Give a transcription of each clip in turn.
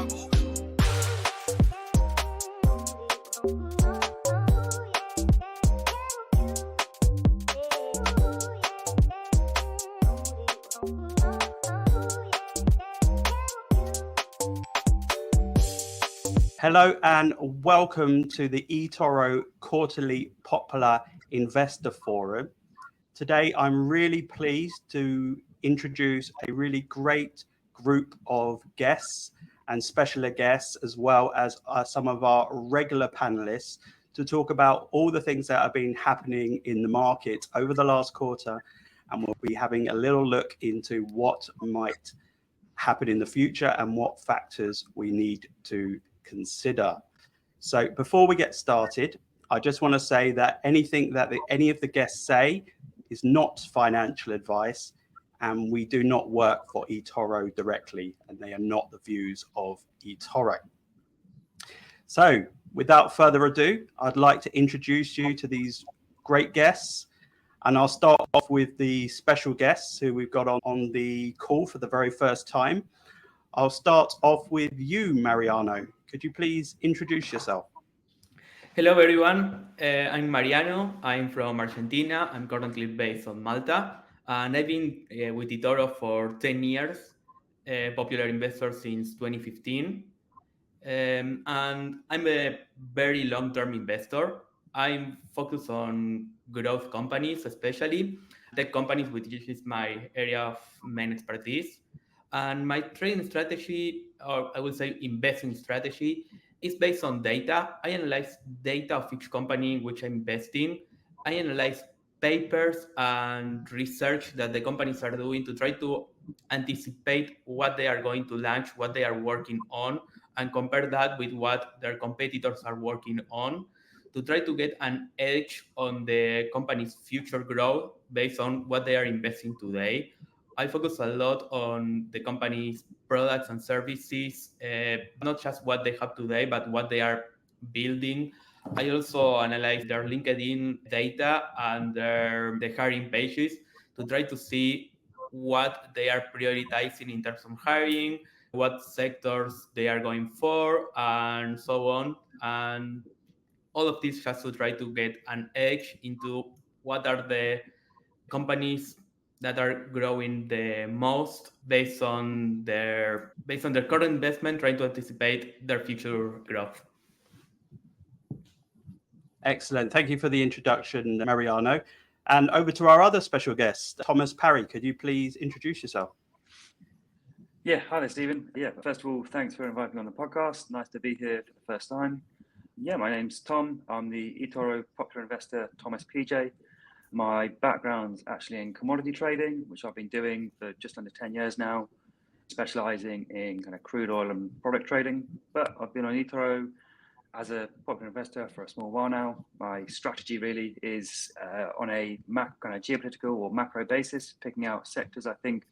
Hello and welcome to the eToro Quarterly Popular Investor Forum. Today, I'm really pleased to introduce a really great group of guests and special guests, as well as some of our regular panelists, to talk about all the things that have been happening in the market over the last quarter. And we'll be having a little look into what might happen in the future and what factors we need to consider. So before we get started, I just want to say that anything that any of the guests say is not financial advice, and we do not work for eToro directly, and they are not the views of eToro. So without further ado, I'd like to introduce you to these great guests, and I'll start off with the special guests who we've got on the call for the very first time. I'll start off with you, Mariano. Could you please introduce yourself? Hello, everyone. I'm Mariano. I'm from Argentina. I'm currently based on Malta. And I've been with eToro for 10 years, popular investor since 2015. And I'm a very long-term investor. I'm focused on growth companies, especially tech companies, which is my area of main expertise. And my trading strategy, or I would say investing strategy, is based on data. I analyze data of each company in which I invest in. I analyze papers and research that the companies are doing to try to anticipate what they are going to launch, what they are working on, and compare that with what their competitors are working on to try to get an edge on the company's future growth based on what they are investing today. I focus a lot on the company's products and services, not just what they have today, but what they are building. I also analyze their LinkedIn data and the hiring pages to try to see what they are prioritizing in terms of hiring, what sectors they are going for, and so on. And all of this just to try to get an edge into what are the companies that are growing the most based on their current investment, trying to anticipate their future growth. Excellent. Thank you for the introduction, Mariano. And over to our other special guest, Thomas Parry. Could you please introduce yourself? Yeah, hi there, Stephen. Yeah, first of all, thanks for inviting me on the podcast. Nice to be here for the first time. Yeah, my name's Tom. I'm the eToro popular investor, 𝗂MSPJ. My background's actually in commodity trading, which I've been doing for just under 10 years now, specializing in kind of crude oil and product trading. But I've been on eToro as a popular investor for a small while now. My strategy really is on a kind of geopolitical or macro basis, picking out sectors I think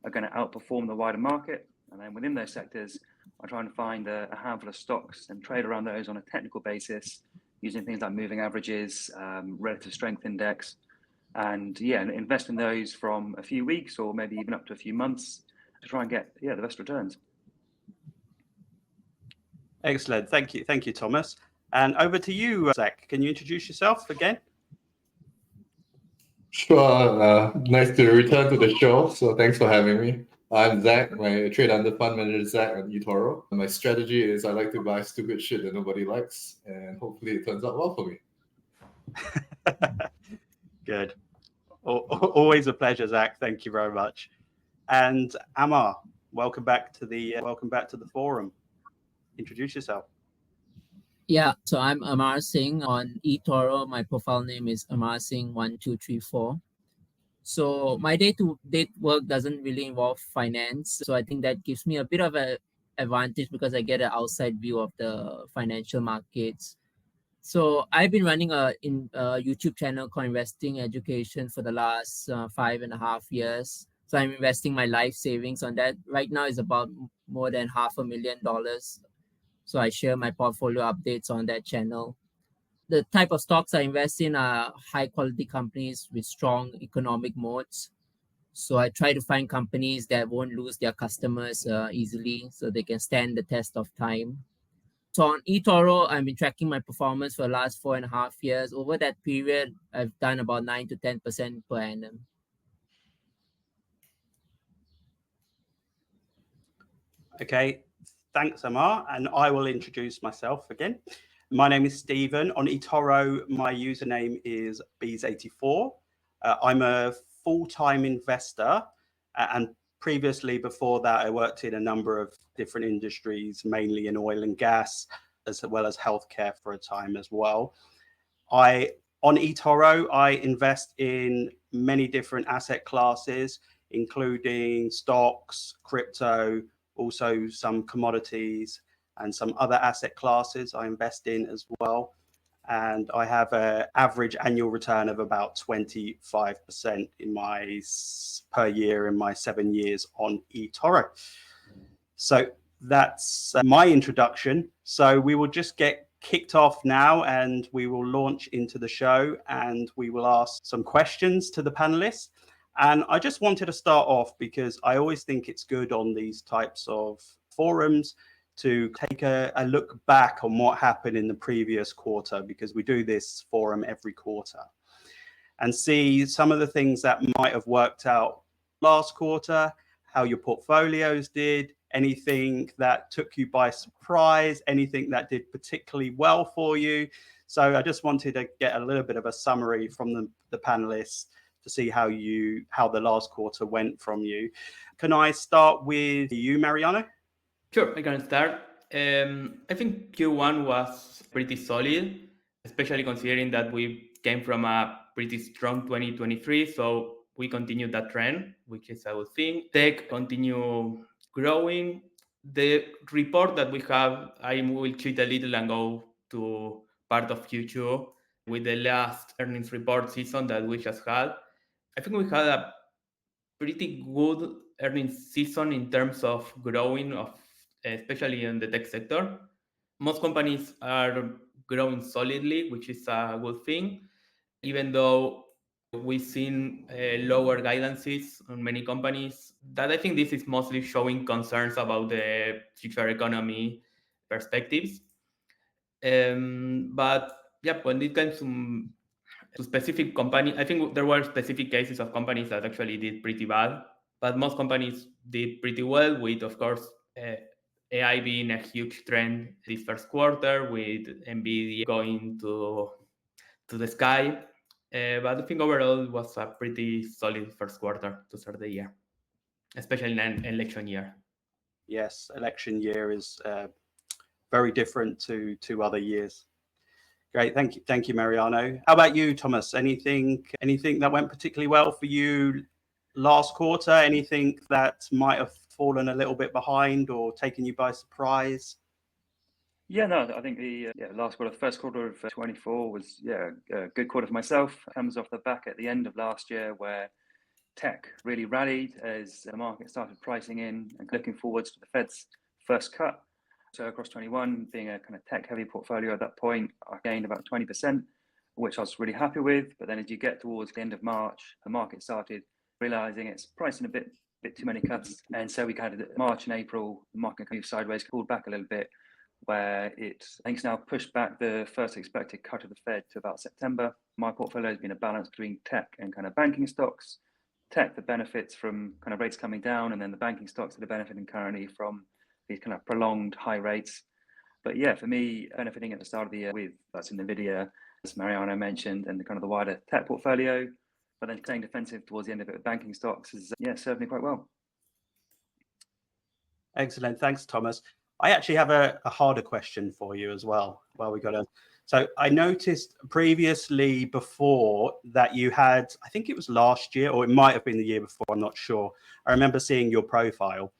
are going to outperform the wider market. And then within those sectors, I'm trying to find a handful of stocks and trade around those on a technical basis, using things like moving averages, relative strength index, and yeah, invest in those from a few weeks or maybe even up to a few months to try and get the best returns. Excellent. Thank you, Thomas. And over to you, Zach. Can you introduce yourself again? Sure. Nice to return to the show. So thanks for having me. I'm Zach. I trade under fundmanagerzech on eToro. My strategy is I like to buy stupid shit that nobody likes, and hopefully it turns out well for me. Good. Always a pleasure, Zach. Thank you very much. And Amar, welcome back to the forum. Introduce yourself. Yeah, so I'm Amar Singh on eToro. My profile name is Amar Singh 1234. So my day-to-day work doesn't really involve finance. So I think that gives me a bit of an advantage because I get an outside view of the financial markets. So I've been running a YouTube channel called Investing Education for the last 5.5 years. So I'm investing my life savings on that. Right now is about more than $500,000. So I share my portfolio updates on that channel. The type of stocks I invest in are high quality companies with strong economic moats. So I try to find companies that won't lose their customers easily, so they can stand the test of time. So on eToro, I've been tracking my performance for the last 4.5 years. Over that period, I've done about 9 to 10% per annum. Okay, thanks, Amar. And I will introduce myself again. My name is Stephen. On eToro, my username is 𝗣𝗶𝗄𝗏. I'm a full-time investor, and previously, before that, I worked in a number of different industries, mainly in oil and gas, as well as healthcare for a time as well. On eToro, I invest in many different asset classes, including stocks, crypto, also some commodities, and some other asset classes I invest in as well. And I have an average annual return of about 25% per year in my 7 years on eToro. So that's my introduction. So we will just get kicked off now, and we will launch into the show, and we will ask some questions to the panelists. And I just wanted to start off because I always think it's good on these types of forums to take a look back on what happened in the previous quarter, because we do this forum every quarter, and see some of the things that might have worked out last quarter, how your portfolios did, anything that took you by surprise, anything that did particularly well for you. So I just wanted to get a little bit of a summary from the panelists to see how the last quarter went from you. Can I start with you, Mariano? Sure, I can start. I think Q1 was pretty solid, especially considering that we came from a pretty strong 2023. So we continued that trend, which is a good thing. Tech continue growing. The report that we have, I will cheat a little and go to part of Q2 with the last earnings report season that we just had. I think we had a pretty good earnings season in terms of growing, especially in the tech sector. Most companies are growing solidly, which is a good thing, even though we've seen lower guidances on many companies. That I think this is mostly showing concerns about the future economy perspectives. But yeah, when it comes to specific company, I think there were specific cases of companies that actually did pretty bad, but most companies did pretty well, with, of course, AI being a huge trend this first quarter, with NVIDIA going to the sky. But I think overall it was a pretty solid first quarter to start the year, especially in an election year. Yes, election year is very different to other years. Great, thank you, Mariano. How about you, Thomas? Anything that went particularly well for you last quarter? Anything that might have fallen a little bit behind or taken you by surprise? Yeah, no, I think the last quarter, first quarter of 24 was a good quarter for myself. Comes off the back at the end of last year where tech really rallied as the market started pricing in and looking forwards to the Fed's first cut. So across 21, being a kind of tech-heavy portfolio at that point, I gained about 20%, which I was really happy with. But then as you get towards the end of March, the market started realizing it's pricing a bit too many cuts. And so we kind of March and April, the market moved sideways, pulled back a little bit, where I think it's now pushed back the first expected cut of the Fed to about September. My portfolio has been a balance between tech and kind of banking stocks. Tech that benefits from kind of rates coming down, and then the banking stocks that are benefiting currently from these kind of prolonged high rates. But yeah, for me, benefiting at the start of the year with that's in NVIDIA, as Mariano mentioned, and the kind of the wider tech portfolio, but then staying defensive towards the end of it with banking stocks has served me quite well. Excellent, thanks, Thomas. I actually have a harder question for you as well. So I noticed previously before that you had, I think it was last year, or it might have been the year before, I'm not sure. I remember seeing your profile,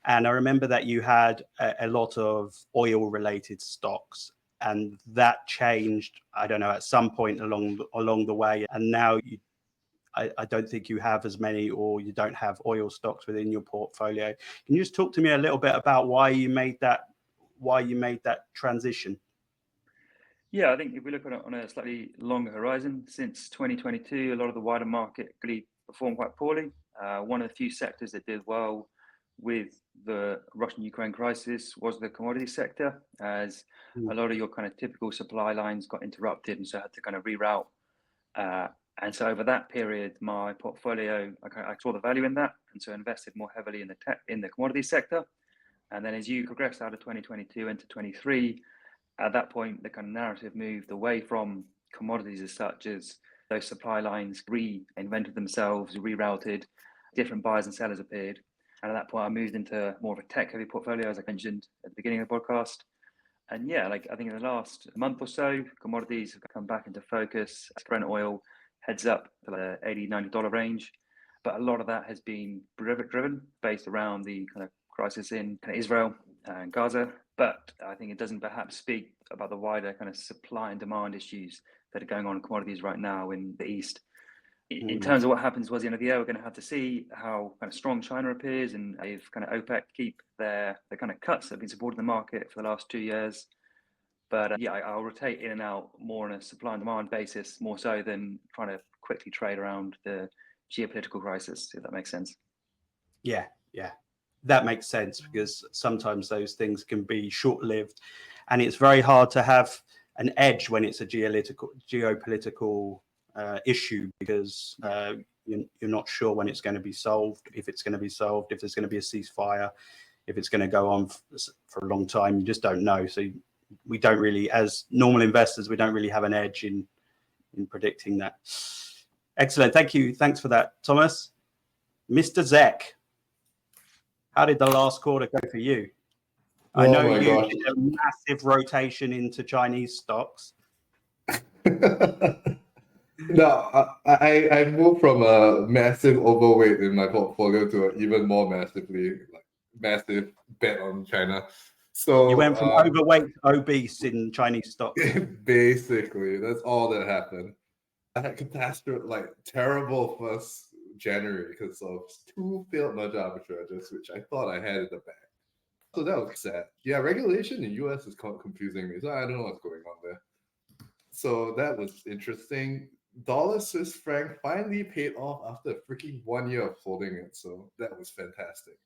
and I remember that you had a lot of oil-related stocks, and that changed, I don't know, at some point along the way. And now I don't think you have as many, or you don't have oil stocks within your portfolio. Can you just talk to me a little bit about why you made that transition? Yeah, I think if we look at it on a slightly longer horizon, since 2022, a lot of the wider market really performed quite poorly. One of the few sectors that did well with the Russian-Ukraine crisis was the commodities sector, as a lot of your kind of typical supply lines got interrupted and so had to kind of reroute. And so over that period, my portfolio, I saw the value in that, and so invested more heavily in the commodities sector. And then as you progress out of 2022 into 23, at that point, the kind of narrative moved away from commodities as such, as those supply lines reinvented themselves, rerouted, different buyers and sellers appeared. And at that point, I moved into more of a tech-heavy portfolio, as I mentioned at the beginning of the podcast. And yeah, like I think in the last month or so, commodities have come back into focus. Brent oil heads up to the $80, $90 range. But a lot of that has been driven based around the kind of crisis in kind of Israel and Gaza. But I think it doesn't perhaps speak about the wider kind of supply and demand issues that are going on in commodities right now in the East. In terms of what happens towards the end of the year, we're going to have to see how kind of strong China appears, and if kind of OPEC keep their kind of cuts that have been supporting the market for the last 2 years. But yeah, I'll rotate in and out more on a supply and demand basis, more so than trying to quickly trade around the geopolitical crisis, if that makes sense. Yeah, that makes sense, because sometimes those things can be short-lived, and it's very hard to have an edge when it's a geopolitical issue, because you're not sure when it's going to be solved, if it's going to be solved, if there's going to be a ceasefire, if it's going to go on for a long time. You just don't know. So we don't really, as normal investors, we don't really have an edge in predicting that. Excellent. Thank you. Thanks for that, Thomas. Mr. Zech, how did the last quarter go for you? I know you did a massive rotation into Chinese stocks. No, I moved from a massive overweight in my portfolio to an even more massive bet on China. So you went from overweight to obese in Chinese stocks. Basically, that's all that happened. I had terrible first January because of 2 failed merger arbitrages, which I thought I had in the bag. So that was sad. Yeah, regulation in the US is confusing me, so I don't know what's going on there. So that was interesting. Dollar Swiss franc finally paid off after a freaking 1 year of holding it, so that was fantastic.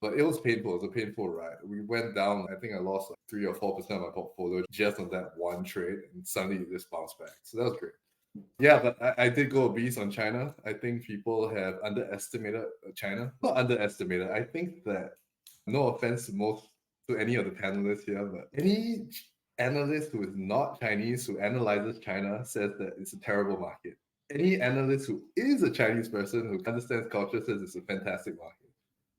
But it was painful. It was a painful ride. We went down. I think I lost 3 or 4% of my portfolio just on that one trade, and suddenly it just bounced back. So that was great. Yeah, but I did go obese on China. I think people have underestimated China. Not underestimated. I think that, no offense to any of the panelists here, but any analyst who is not Chinese who analyzes China says that it's a terrible market. Any analyst who is a Chinese person who understands culture says it's a fantastic market.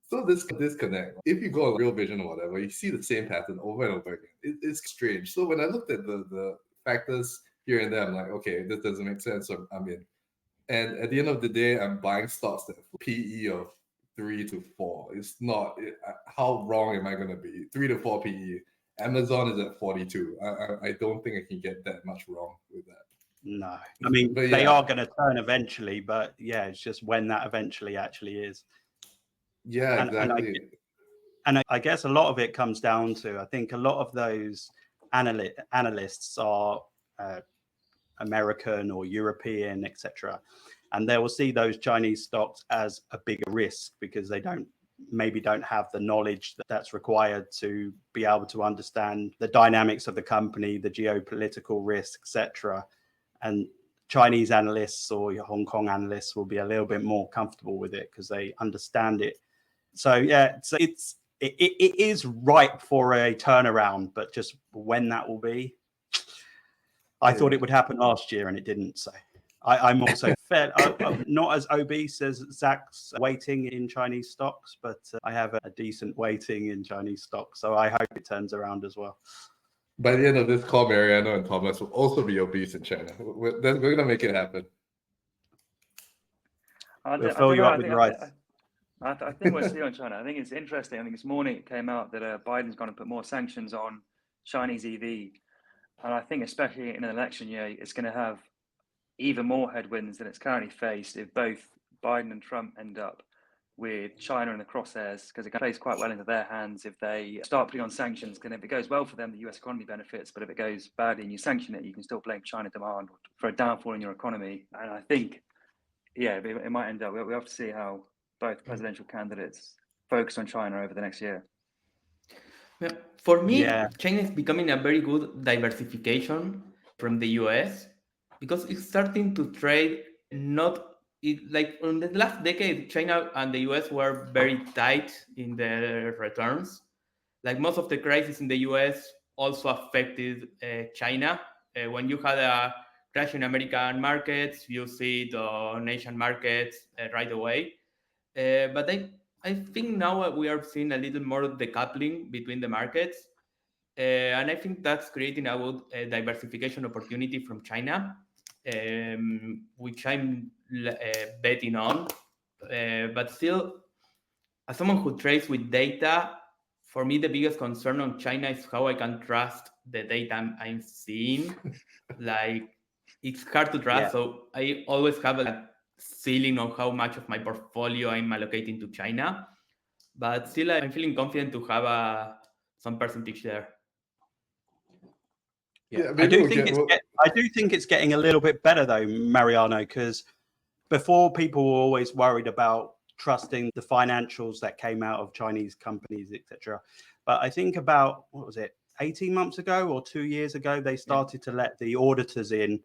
So this disconnect, if you go on Real Vision or whatever, you see the same pattern over and over again. It's strange. So when I looked at the factors here and there, I'm like, okay, this doesn't make sense, so I'm in. And at the end of the day, I'm buying stocks that PE of 3 to 4. It's not, how wrong am I going to be? 3 to 4 PE. Amazon is at 42. I don't think I can get that much wrong with that. No, I mean, they are going to turn eventually, but yeah, it's just when that eventually actually is. Yeah, exactly. And I guess a lot of it comes down to, I think a lot of those analysts are American or European, etc. And they will see those Chinese stocks as a bigger risk because they maybe don't have the knowledge that's required to be able to understand the dynamics of the company, the geopolitical risk, etc. And Chinese analysts or your Hong Kong analysts will be a little bit more comfortable with it because they understand it. So yeah, so it is ripe for a turnaround, but just when that will be, I thought it would happen last year and it didn't. So I'm also I'm not as obese as Zach's weighting in Chinese stocks, but I have a decent weighting in Chinese stocks. So I hope it turns around as well. By the end of this call, Mariano and Thomas will also be obese in China. We're going to make it happen. We'll fill you up with rice. I think we'll see on China. I think it's interesting. I think this morning it came out that Biden's going to put more sanctions on Chinese EV. And I think especially in an election year, it's going to have even more headwinds than it's currently faced if both Biden and Trump end up with China in the crosshairs, because it plays quite well into their hands if they start putting on sanctions. Because if it goes well for them, the US economy benefits. But if it goes badly and you sanction it, you can still blame China demand for a downfall in your economy. And I think, yeah, it might end up, we have to see how both presidential candidates focus on China over the next year? Yeah. For me, Yeah. China is becoming a very good diversification from the US because it's starting to trade like in the last decade, China and the US were very tight in their returns. Like most of the crisis in the US also affected China. When you had a crash in American markets, you see it on Asian markets right away. But I think now we are seeing a little more decoupling between the markets. And I think that's creating a good diversification opportunity from China, which I'm betting on. But still, as someone who trades with data, for me, the biggest concern on China is how I can trust the data I'm seeing. Like, it's hard to trust. Yeah. So I always have a ceiling on how much of my portfolio I'm allocating to China. But still, I'm feeling confident to have some percentage there. Yeah, I do think it's getting a little bit better though, Mariano, because before people were always worried about trusting the financials that came out of Chinese companies, etc. But I think about, 18 months ago or 2 years ago, they started to let the auditors in,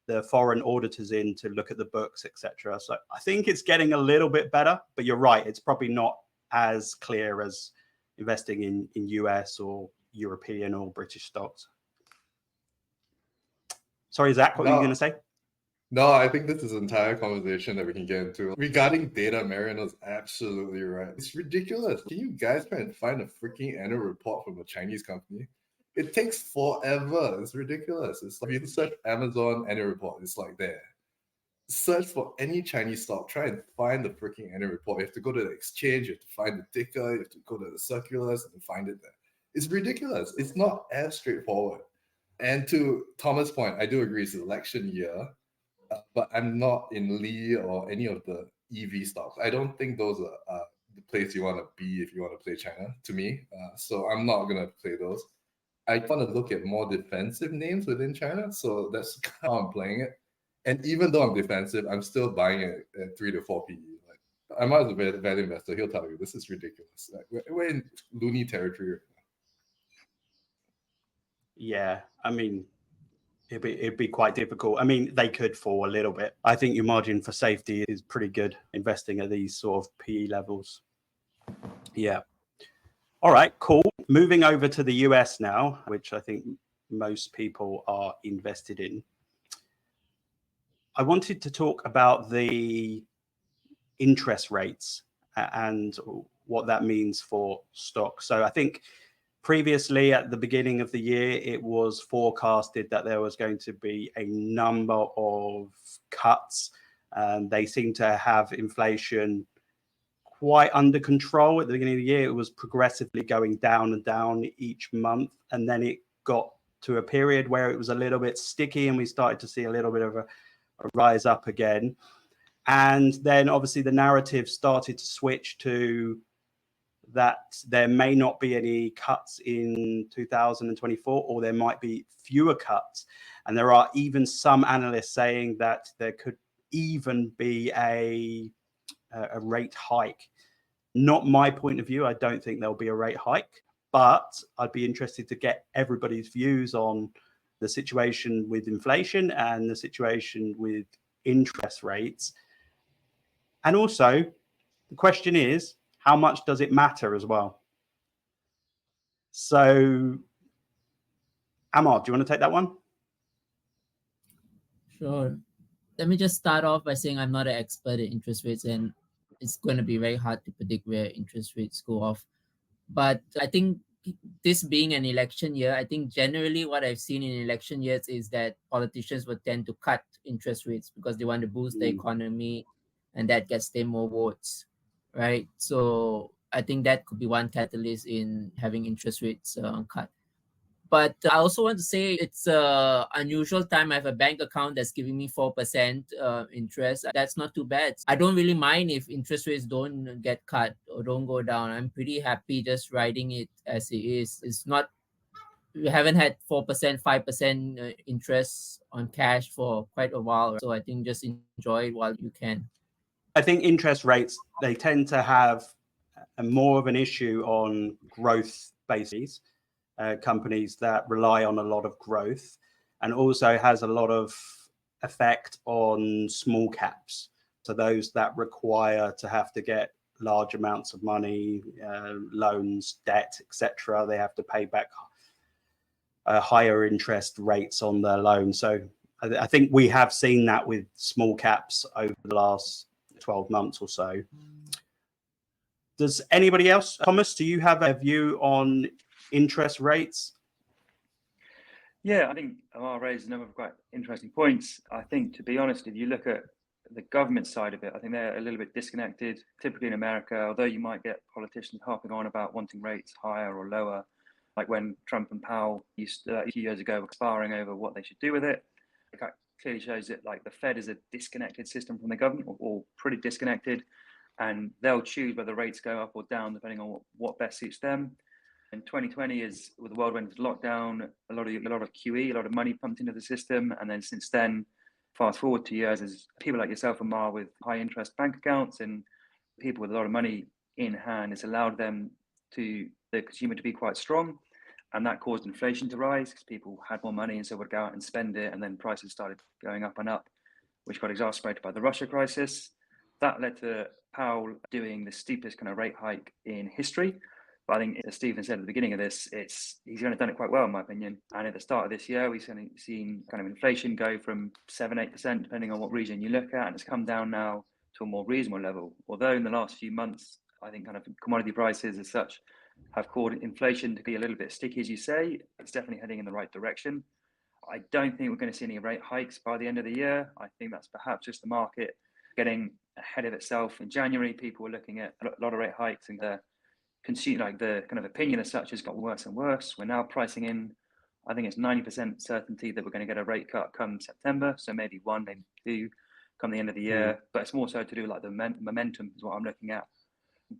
the foreign auditors in to look at the books, etc. So I think it's getting a little bit better, but you're right, it's probably not as clear as investing in US or European or British stocks. Sorry, Zach, what were you going to say? No, I think this is an entire conversation that we can get into. Regarding data, Mariano's absolutely right. It's ridiculous. Can you guys try and find a freaking annual report from a Chinese company? It takes forever. It's ridiculous. It's like if you search Amazon annual report, it's like there. Search for any Chinese stock, try and find the freaking annual report. You have to go to the exchange, you have to find the ticker, you have to go to the circulars and find it there. It's ridiculous. It's not as straightforward. And to Thomas' point, I do agree it's an election year, but I'm not in 𝗏 or any of the EV stocks. I don't think those are the place you want to be if you want to play China, to me. So I'm not going to play those. I want to look at more defensive names within China, so that's how I'm playing it. And even though I'm defensive, I'm still buying it at 3 to 4 PE. Like, Amar is a value investor. He'll tell you this is ridiculous. Like, we're in loony territory right now. Yeah, I mean, it'd be quite difficult. I mean, they could fall a little bit. I think your margin for safety is pretty good investing at these sort of PE levels. Yeah. All right, cool. Moving over to the US now, which I think most people are invested in. I wanted to talk about the interest rates and what that means for stocks. So I think previously at the beginning of the year, it was forecasted that there was going to be a number of cuts. They seem to have inflation quite under control at the beginning of the year. It was progressively going down and down each month. And then it got to a period where it was a little bit sticky and we started to see a little bit of a rise up again. And then obviously the narrative started to switch to that there may not be any cuts in 2024, or there might be fewer cuts. And there are even some analysts saying that there could even be a rate hike. Not my point of view. I don't think there'll be a rate hike, but I'd be interested to get everybody's views on the situation with inflation and the situation with interest rates. And also, the question is, how much does it matter as well? So, Amar, do you want to take that one? Sure. Let me just start off by saying I'm not an expert in interest rates, and it's going to be very hard to predict where interest rates go off. But I think this being an election year, I think generally what I've seen in election years is that politicians would tend to cut interest rates because they want to boost the economy, and that gets them more votes, right? So I think that could be one catalyst in having interest rates cut. But I also want to say it's an unusual time. I have a bank account that's giving me 4% interest. That's not too bad. I don't really mind if interest rates don't get cut or don't go down. I'm pretty happy just riding it as it is. It's not, we haven't had 4%, 5% interest on cash for quite a while. So I think just enjoy it while you can. I think interest rates, they tend to have more of an issue on growth bases, companies that rely on a lot of growth, and also has a lot of effect on small caps. So those that require to have to get large amounts of money, loans, debt, etc., they have to pay back higher interest rates on their loans. So I think we have seen that with small caps over the last 12 months or so. Does anybody else, Thomas, do you have a view on interest rates? Yeah, I think Amar raised a number of quite interesting points. I think, to be honest, if you look at the government side of it, I think they're a little bit disconnected. Typically in America, although you might get politicians harping on about wanting rates higher or lower, like when Trump and Powell used a few years ago were sparring over what they should do with it, it clearly shows that like the Fed is a disconnected system from the government, or pretty disconnected, and they'll choose whether rates go up or down depending on what best suits them. And 2020 is, with the world went into lockdown, a lot of QE, a lot of money pumped into the system, and then since then, fast forward 2 years, as people like yourself and Mar with high interest bank accounts and people with a lot of money in hand, it's allowed the consumer to be quite strong, and that caused inflation to rise because people had more money and so would go out and spend it, and then prices started going up and up, which got exacerbated by the Russia crisis. That led to Powell doing the steepest kind of rate hike in history. But I think, as Stephen said at the beginning of this, he's going to have done it quite well, in my opinion. And at the start of this year, we've seen kind of inflation go from 7-8%, depending on what region you look at, and it's come down now to a more reasonable level. Although in the last few months, I think kind of commodity prices as such have caused inflation to be a little bit sticky, as you say. It's definitely heading in the right direction. I don't think we're going to see any rate hikes by the end of the year. I think that's perhaps just the market getting ahead of itself. In January, people were looking at a lot of rate hikes, and the kind of opinion as such has got worse and worse. We're now pricing in, I think it's 90% certainty that we're going to get a rate cut come September. So maybe one, maybe two come the end of the year. But it's more so to do like the momentum is what I'm looking at.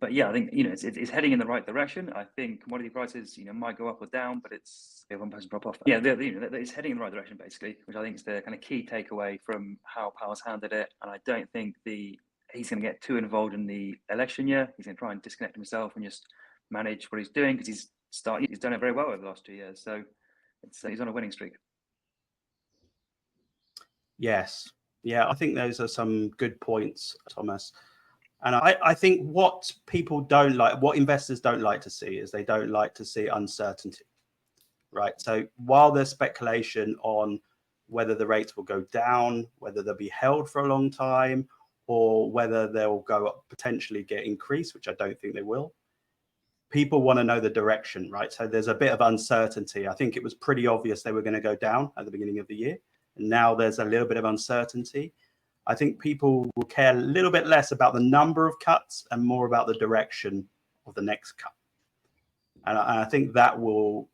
But yeah, I think, it's heading in the right direction. I think commodity prices, might go up or down, but it's one person drop off. Yeah, it's heading in the right direction, basically, which I think is the kind of key takeaway from how Powell's handled it. And I don't think he's going to get too involved in the election year. He's going to try and disconnect himself and just manage what he's doing, because he's done it very well over the last 2 years. So he's on a winning streak. Yes. Yeah, I think those are some good points, Thomas. And I think what people don't like, what investors don't like to see, is they don't like to see uncertainty, right? So while there's speculation on whether the rates will go down, whether they'll be held for a long time, or whether they'll go up, potentially get increased, which I don't think they will, people want to know the direction, right? So there's a bit of uncertainty. I think it was pretty obvious they were going to go down at the beginning of the year. And now there's a little bit of uncertainty. I think people will care a little bit less about the number of cuts and more about the direction of the next cut. And I think that will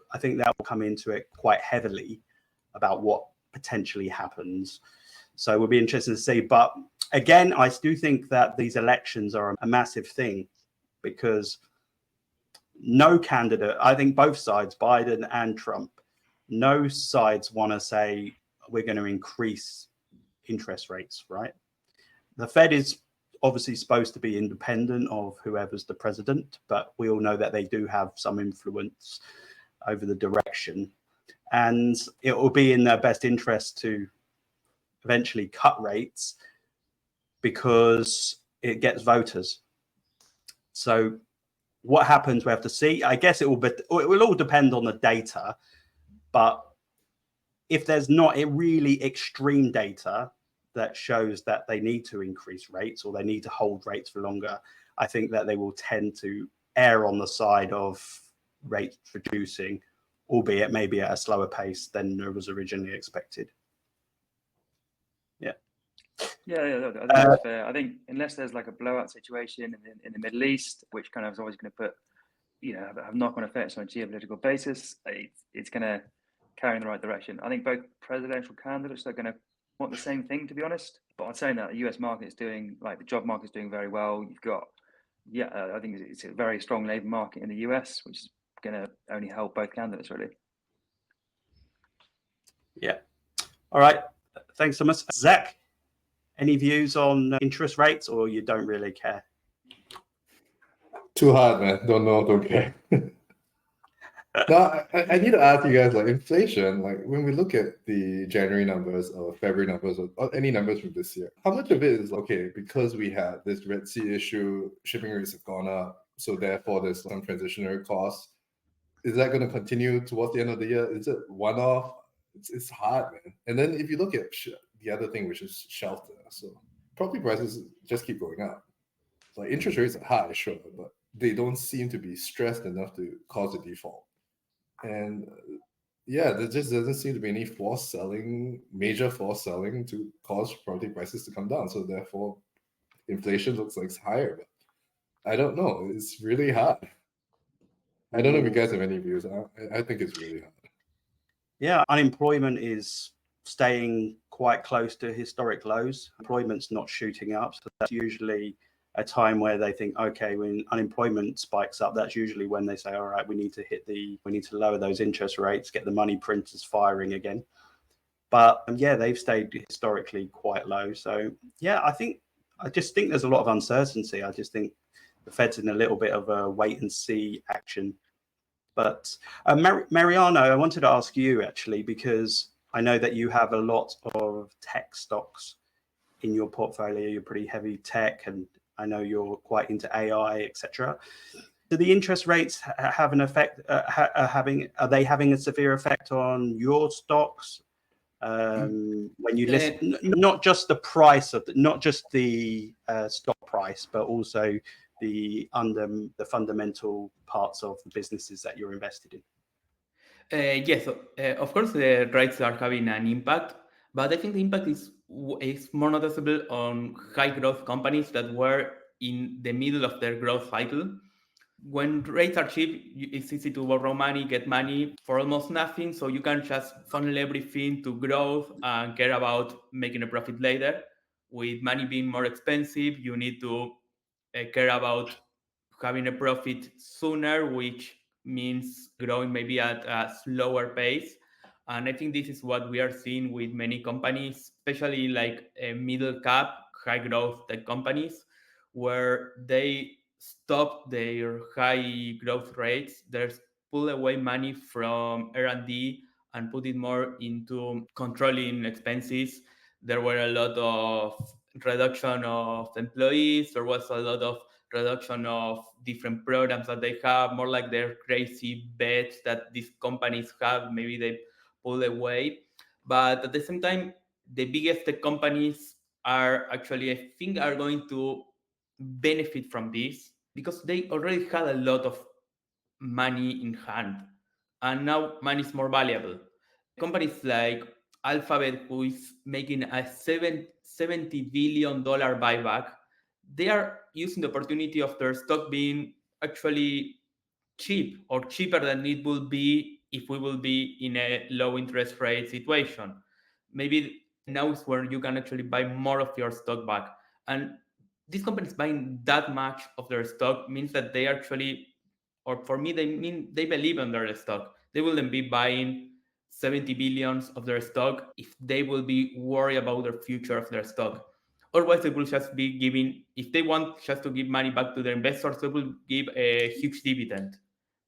come into it quite heavily about what potentially happens. So we'll be interested to see. But again, I do think that these elections are a massive thing, because no candidate, I think both sides, Biden and Trump, no sides want to say we're going to increase interest rates, right? The Fed is obviously supposed to be independent of whoever's the president, but we all know that they do have some influence over the direction, and it will be in their best interest to eventually cut rates because it gets voters. So what happens, we have to see. I guess it will all depend on the data, but if there's not a really extreme data that shows that they need to increase rates or they need to hold rates for longer, I think that they will tend to err on the side of rates reducing, albeit maybe at a slower pace than was originally expected. Yeah. Yeah, I think that's fair. I think unless there's like a blowout situation in the Middle East, which kind of is always going to put, have knock-on effects on a geopolitical basis, it's going to carry in the right direction. I think both presidential candidates are going to want the same thing, to be honest. But I'm saying that the US market is doing, like the job market is doing very well. You've got, I think it's a very strong labor market in the US, which is going to only help both candidates, really. Yeah. All right. Thanks, Thomas. Zach, Any views on interest rates, or you don't really care? Too hard, man. Don't know, don't care. No, I need to ask you guys, like inflation, like when we look at the January numbers or February numbers or any numbers from this year, how much of it is, okay, because we had this Red Sea issue, shipping rates have gone up, so therefore there's some transitionary costs. Is that going to continue towards the end of the year? Is it one-off? It's hard, man. And then if you look at the other thing, which is shelter, so property prices just keep going up. Like interest rates are high, sure, but they don't seem to be stressed enough to cause a default. And yeah, there just doesn't seem to be any major forced selling to cause property prices to come down. So therefore, inflation looks like it's higher. But I don't know. It's really hard. I don't know if you guys have any views. I think it's really hard. Yeah, unemployment is staying quite close to historic lows. Employment's not shooting up. So that's usually a time where they think, okay, when unemployment spikes up, that's usually when they say, all right, we need to lower those interest rates, get the money printers firing again. But yeah, they've stayed historically quite low. So yeah, I just think there's a lot of uncertainty. I just think the Fed's in a little bit of a wait and see action. But Mariano, I wanted to ask you actually, because I know that you have a lot of tech stocks in your portfolio. You're pretty heavy tech, and I know you're quite into AI, etc. Do the interest rates have an effect? Are they having a severe effect on your stocks? When you listen, not just the price of not just the stock price, but also the fundamental parts of the businesses that you're invested in? Yes, of course, the rates are having an impact, but I think the impact is more noticeable on high growth companies that were in the middle of their growth cycle. When rates are cheap, it's easy to borrow money, get money for almost nothing, so you can just funnel everything to growth and care about making a profit later. With money being more expensive, you need to care about having a profit sooner, which means growing maybe at a slower pace. And I think this is what we are seeing with many companies, especially like middle cap, high growth tech companies, where they stop their high growth rates. There's pull away money from R&D and put it more into controlling expenses. There were a lot of reduction of employees. There was a lot of reduction of different programs that they have, more like their crazy bets that these companies have. Maybe they pull away. But at the same time, the biggest tech companies are actually, I think, are going to benefit from this because they already had a lot of money in hand. And now money is more valuable. Companies like 𝗬𝗏, who is making a $70 billion buyback, they are using the opportunity of their stock being actually cheap or cheaper than it will be if we will be in a low interest rate situation. Maybe now is where you can actually buy more of your stock back. And these companies buying that much of their stock means that they actually, or for me, they believe in their stock. They will then be buying 70 billions of their stock if they will be worried about the future of their stock. Otherwise, they will just be giving, if they want just to give money back to their investors, they will give a huge dividend.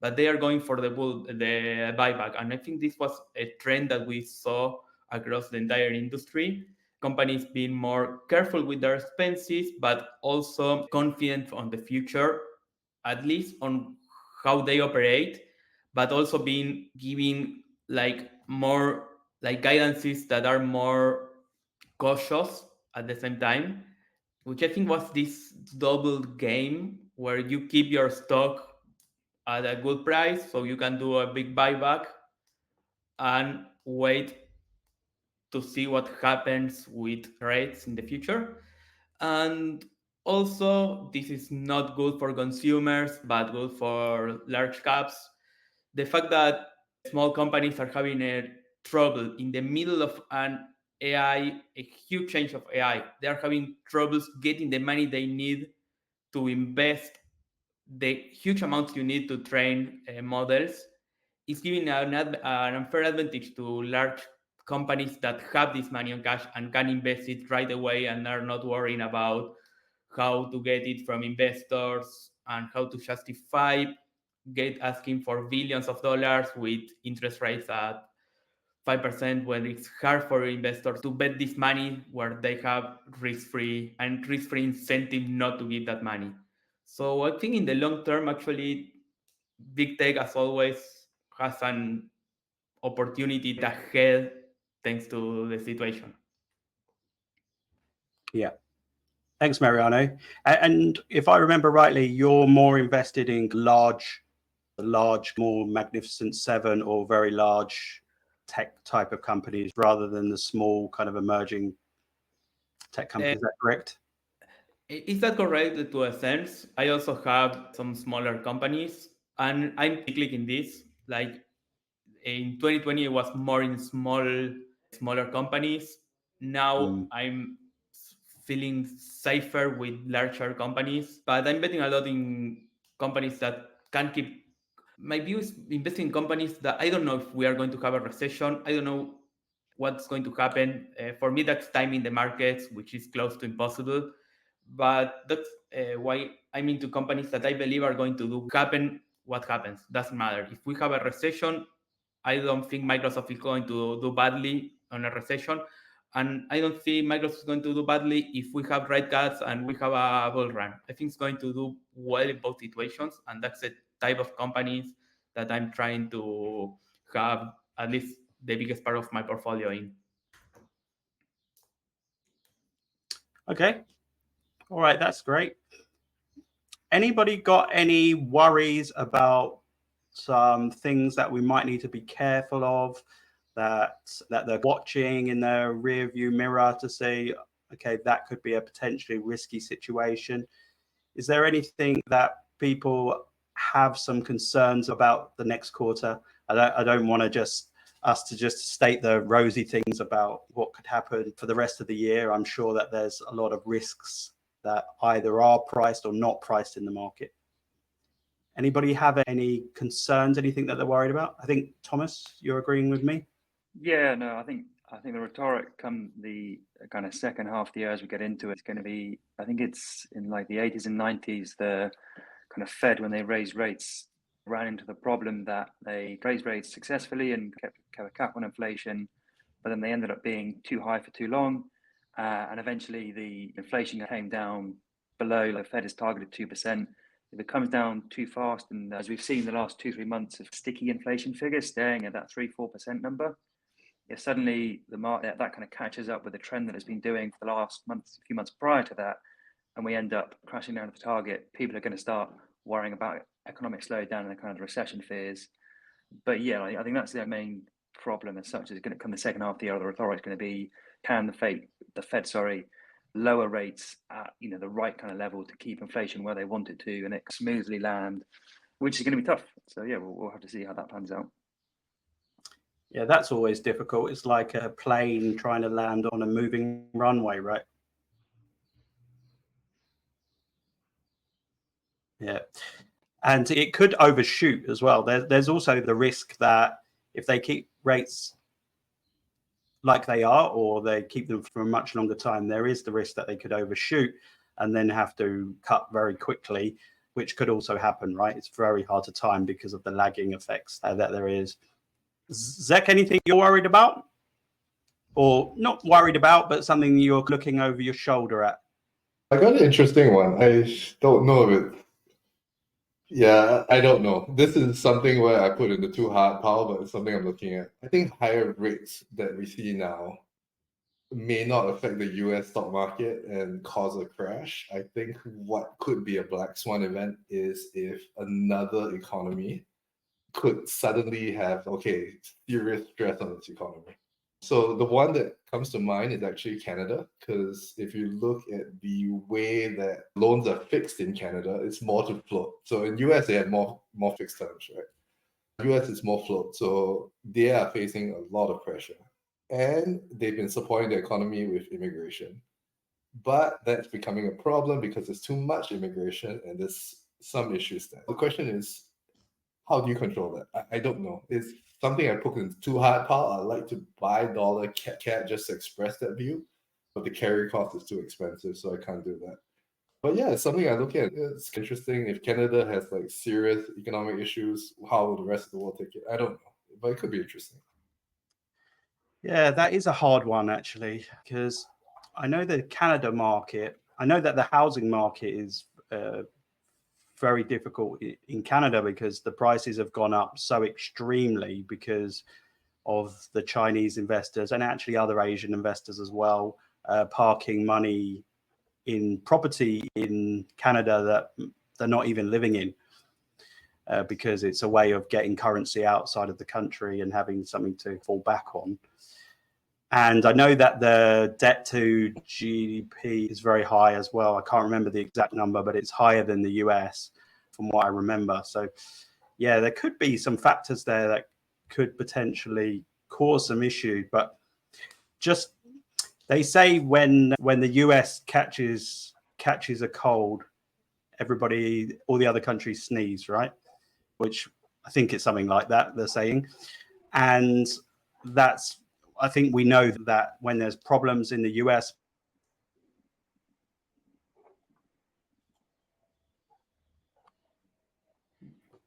But they are going for the buyback. And I think this was a trend that we saw across the entire industry. Companies being more careful with their expenses, but also confident on the future, at least on how they operate, but also giving like more like guidances that are more cautious at the same time, which I think was this double game where you keep your stock at a good price so you can do a big buyback and wait to see what happens with rates in the future. And also, this is not good for consumers, but good for large caps. The fact that small companies are having a trouble in the middle of an AI, a huge change of AI, they are having troubles getting the money they need to invest the huge amounts you need to train models, is giving an unfair advantage to large companies that have this money on cash and can invest it right away and are not worrying about how to get it from investors and how to justify asking for billions of dollars with interest rates at 5% when it's hard for investors to bet this money where they have risk-free incentive not to give that money. So I think in the long term, actually, big tech, as always, has an opportunity ahead thanks to the situation. Yeah. Thanks, Mariano. And if I remember rightly, you're more invested in large, more Magnificent Seven or very large tech type of companies rather than the small kind of emerging tech companies. Is that correct? Is that correct to a sense? I also have some smaller companies, and I'm clicking this. Like in 2020, it was more in smaller companies. Now I'm feeling safer with larger companies, but I'm betting a lot in companies that can keep. My view is investing in companies that I don't know if we are going to have a recession. I don't know what's going to happen. For me, that's timing the markets, which is close to impossible. But that's why I'm into companies that I believe are going to happen. What happens doesn't matter. If we have a recession, I don't think Microsoft is going to do badly on a recession. And I don't think Microsoft is going to do badly if we have rate cuts and we have a bull run. I think it's going to do well in both situations. And that's the type of companies that I'm trying to have at least the biggest part of my portfolio in. Okay. All right. That's great. Anybody got any worries about some things that we might need to be careful of, that they're watching in their rear view mirror to say, okay, that could be a potentially risky situation? Is there anything that people have some concerns about the next quarter? I don't want to just state the rosy things about what could happen for the rest of the year. I'm sure that there's a lot of risks that either are priced or not priced in the market. Anybody have any concerns, anything that they're worried about? I think, Thomas, you're agreeing with me? Yeah, no, I think the rhetoric come the kind of second half of the year as we get into it's going to be, I think it's in like the 80s and 90s, the kind of Fed, when they raised rates, ran into the problem that they raised rates successfully and kept a cap on inflation, but then they ended up being too high for too long. And eventually the inflation came down below, the Fed has targeted 2%. If it comes down too fast, and as we've seen the last 2-3 months of sticky inflation figures staying at that 3-4% number, if suddenly the market that kind of catches up with the trend that it's been doing for the last few months prior to that, and we end up crashing down to the target, people are going to start worrying about economic slowdown and the kind of the recession fears. But yeah, I think that's the main problem as such. Is going to come the second half of the year. The rhetoric is going to be, can the Fed lower rates at the right kind of level to keep inflation where they want it to, and it smoothly land, which is going to be tough. So yeah, we'll have to see how that pans out. Yeah, that's always difficult. It's like a plane trying to land on a moving runway, right? Yeah. And it could overshoot as well. There's also the risk that if they keep rates like they are, or they keep them for a much longer time, there is the risk that they could overshoot and then have to cut very quickly, which could also happen, right? It's very hard to time because of the lagging effects that there is. Zech, anything you're worried about? Or not worried about, but something you're looking over your shoulder at? I got an interesting one. I don't know if it. Yeah, I don't know. This is something where I put in the too hard pile, but it's something I'm looking at. I think higher rates that we see now may not affect the US stock market and cause a crash. I think what could be a black swan event is if another economy could suddenly have, serious stress on its economy. So the one that comes to mind is actually Canada, because if you look at the way that loans are fixed in Canada, it's more to float. So in US, they have more fixed terms, right? US is more float, so they are facing a lot of pressure. And they've been supporting the economy with immigration. But that's becoming a problem because there's too much immigration and there's some issues there. The question is, how do you control that? I don't know. something I put in too hard pile. I like to buy dollar CAD just to express that view, but the carry cost is too expensive, so I can't do that. But yeah, it's something I look at. It's interesting. If Canada has like serious economic issues, how will the rest of the world take it? I don't know, but it could be interesting. Yeah, that is a hard one actually, because I know the Canada market, I know that the housing market is very difficult in Canada because the prices have gone up so extremely because of the Chinese investors and actually other Asian investors as well, parking money in property in Canada that they're not even living in because it's a way of getting currency outside of the country and having something to fall back on. And I know that the debt to GDP is very high as well. I can't remember the exact number, but it's higher than the US from what I remember. So yeah, there could be some factors there that could potentially cause some issue, but just they say when the US catches a cold, everybody, all the other countries sneeze, right? Which I think it's something like that they're saying. And that's, I think we know that when there's problems in the US,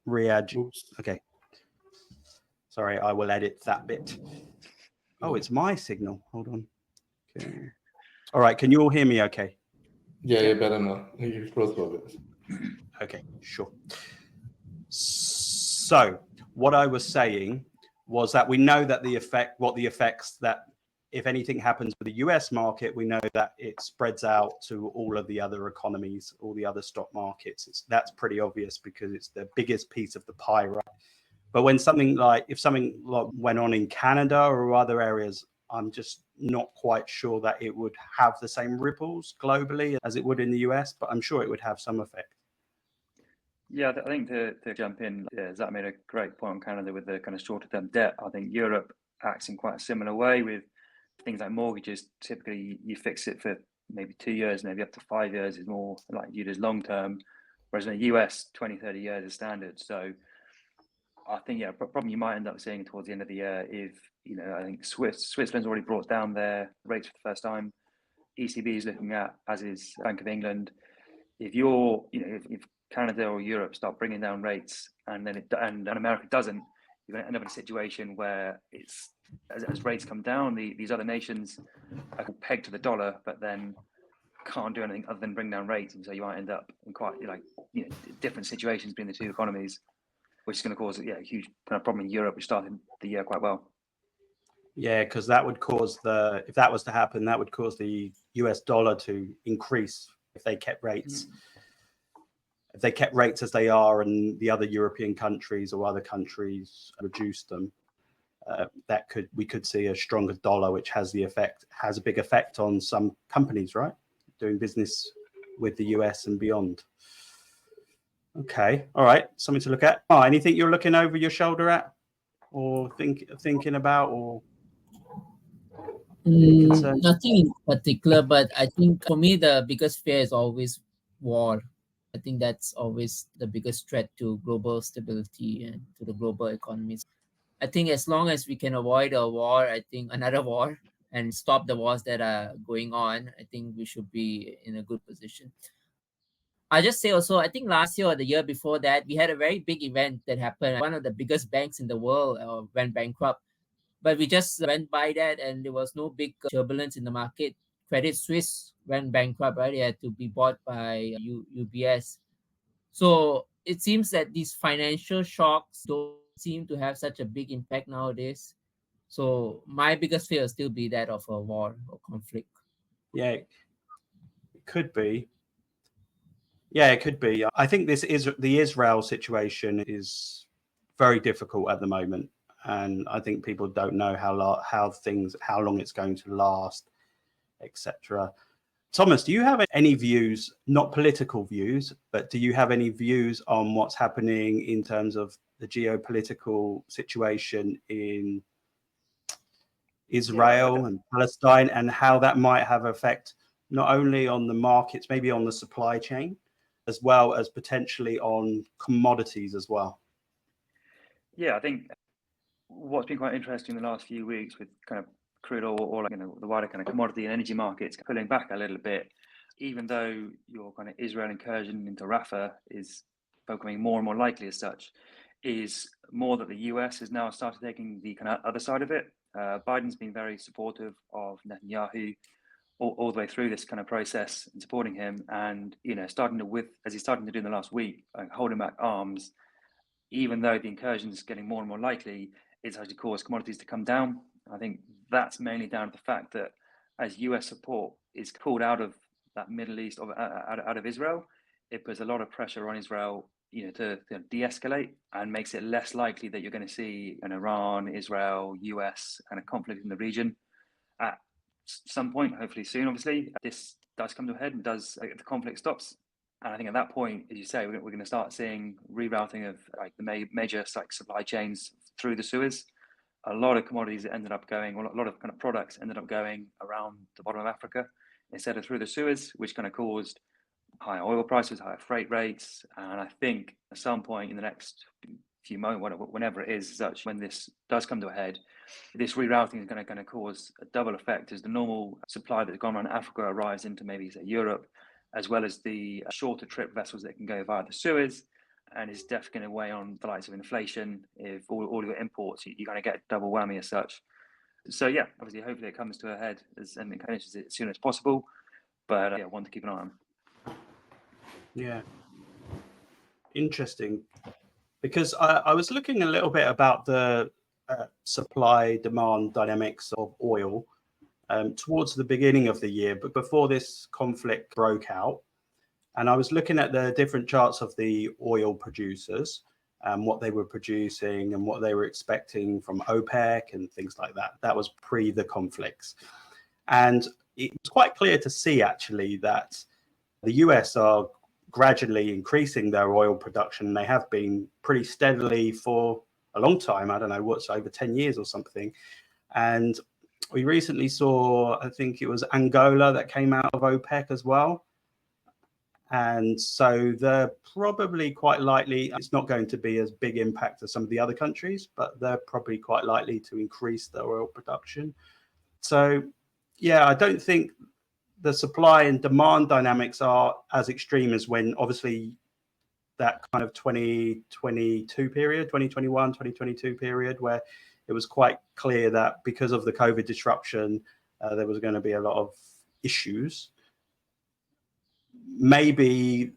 okay. Sorry, I will edit that bit. Oh, it's my signal. Hold on. Okay. All right, can you all hear me okay? Yeah, you better not. You close a bit. Okay, sure. So what I was saying was that we know that the effects that if anything happens with the US market, we know that it spreads out to all of the other economies, all the other stock markets. That's pretty obvious because it's the biggest piece of the pie, right? But when if something like went on in Canada or other areas, I'm just not quite sure that it would have the same ripples globally as it would in the US, but I'm sure it would have some effect. Yeah, I think to jump in, Zach made a great point on Canada with the kind of shorter term debt. I think Europe acts in quite a similar way with things like mortgages. Typically, you fix it for maybe 2 years, maybe up to 5 years is more like viewed as long term, whereas in the US, 20, 30 years is standard. So I think, yeah, problem you might end up seeing towards the end of the year if, I think Switzerland's already brought down their rates for the first time. ECB is looking at, as is Bank of England. If you're, if Canada or Europe start bringing down rates and then and America doesn't, you're going to end up in a situation where it's as rates come down, these other nations are pegged to the dollar, but then can't do anything other than bring down rates, and so you might end up in quite different situations between the two economies, which is going to cause a huge kind of problem in Europe, which started the year quite well. Yeah, because that would cause if that was to happen, that would cause the US dollar to increase if they kept rates. If they kept rates as they are and the other European countries or other countries reduced them, we could see a stronger dollar, which has a big effect on some companies, right? Doing business with the US and beyond. Okay, all right, something to look at. Oh, anything you're looking over your shoulder at, or thinking about, or nothing in particular, but I think for me the biggest fear is always war. I think that's always the biggest threat to global stability and to the global economies. I think as long as we can avoid a war, another war, and stop the wars that are going on, I think we should be in a good position. I just say also, I think last year or the year before that, we had a very big event that happened. One of the biggest banks in the world went bankrupt, but we just went by that and there was no big turbulence in the market. Credit Suisse went bankrupt, right? It had to be bought by UBS. So it seems that these financial shocks don't seem to have such a big impact nowadays. So my biggest fear will still be that of a war or conflict. Yeah, it could be. Yeah, it could be. I think the Israel situation is very difficult at the moment, and I think people don't know how long it's going to last, etc. Thomas, do you have any views, not political views, but do you have any views on what's happening in terms of the geopolitical situation in Israel and Palestine, and how that might have effect not only on the markets, maybe on the supply chain, as well as potentially on commodities as well? Yeah, I think what's been quite interesting in the last few weeks with kind of crude oil or the wider kind of commodity and energy markets pulling back a little bit, even though your kind of Israel incursion into Rafah is becoming more and more likely as such, is more that the US has now started taking the kind of other side of it. Biden's been very supportive of Netanyahu all the way through this kind of process and supporting him, and starting to as he's starting to do in the last week, holding back arms, even though the incursion is getting more and more likely, it's actually caused commodities to come down. I think that's mainly down to the fact that as US support is pulled out of that Middle East, out of Israel, it puts a lot of pressure on Israel, to de-escalate, and makes it less likely that you're going to see an Iran, Israel, US kind of conflict in the region. At some point, hopefully soon, obviously, this does come to a head and the conflict stops. And I think at that point, as you say, we're going to start seeing rerouting of the major supply chains through the Suez. A lot of commodities ended up going, a lot of kind of products ended up going around the bottom of Africa instead of through the Suez, which kind of caused higher oil prices, higher freight rates. And I think at some point in the next few months, whenever it is, such when this does come to a head, this rerouting is going to cause a double effect as the normal supply that's gone around Africa arrives into maybe say Europe, as well as the shorter trip vessels that can go via the Suez, and is definitely going to weigh on the likes of inflation. If all your imports, you're going to get a double whammy as such. So yeah, obviously, hopefully it comes to a head as soon as possible. But one to keep an eye on. Yeah, interesting. Because I was looking a little bit about the supply-demand dynamics of oil towards the beginning of the year, but before this conflict broke out. And I was looking at the different charts of the oil producers, what they were producing and what they were expecting from OPEC and things like that. That was pre the conflicts. And it was quite clear to see, actually, that the US are gradually increasing their oil production. They have been pretty steadily for a long time. I don't know, what's over 10 years or something. And we recently saw, I think it was Angola that came out of OPEC as well. And so they're probably quite likely, it's not going to be as big impact as some of the other countries, but they're probably quite likely to increase their oil production. So yeah, I don't think the supply and demand dynamics are as extreme as when obviously that kind of 2022 period, 2021, 2022 period, where it was quite clear that because of the COVID disruption, there was going to be a lot of issues. Maybe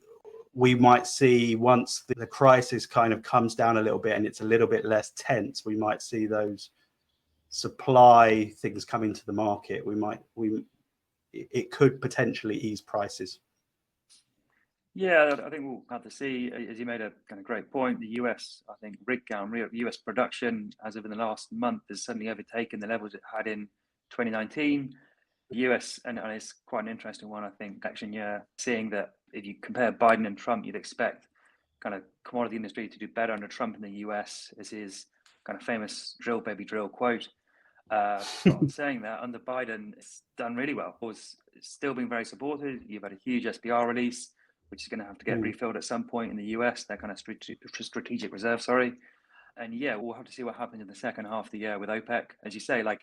we might see once the crisis kind of comes down a little bit and it's a little bit less tense, we might see those supply things come into the market. It could potentially ease prices. Yeah, I think we'll have to see. As you made a kind of great point, the US, I think, rig count, US production as of in the last month has suddenly overtaken the levels it had in 2019. The US, and it's quite an interesting one, I think, election year, seeing that if you compare Biden and Trump, you'd expect kind of commodity industry to do better under Trump in the US, as his kind of famous drill baby drill quote. Saying that under Biden, it's done really well. It's still been very supported. You've had a huge SPR release, which is going to have to get refilled at some point in the US, that kind of strategic reserve, And yeah, we'll have to see what happens in the second half of the year with OPEC. As you say, like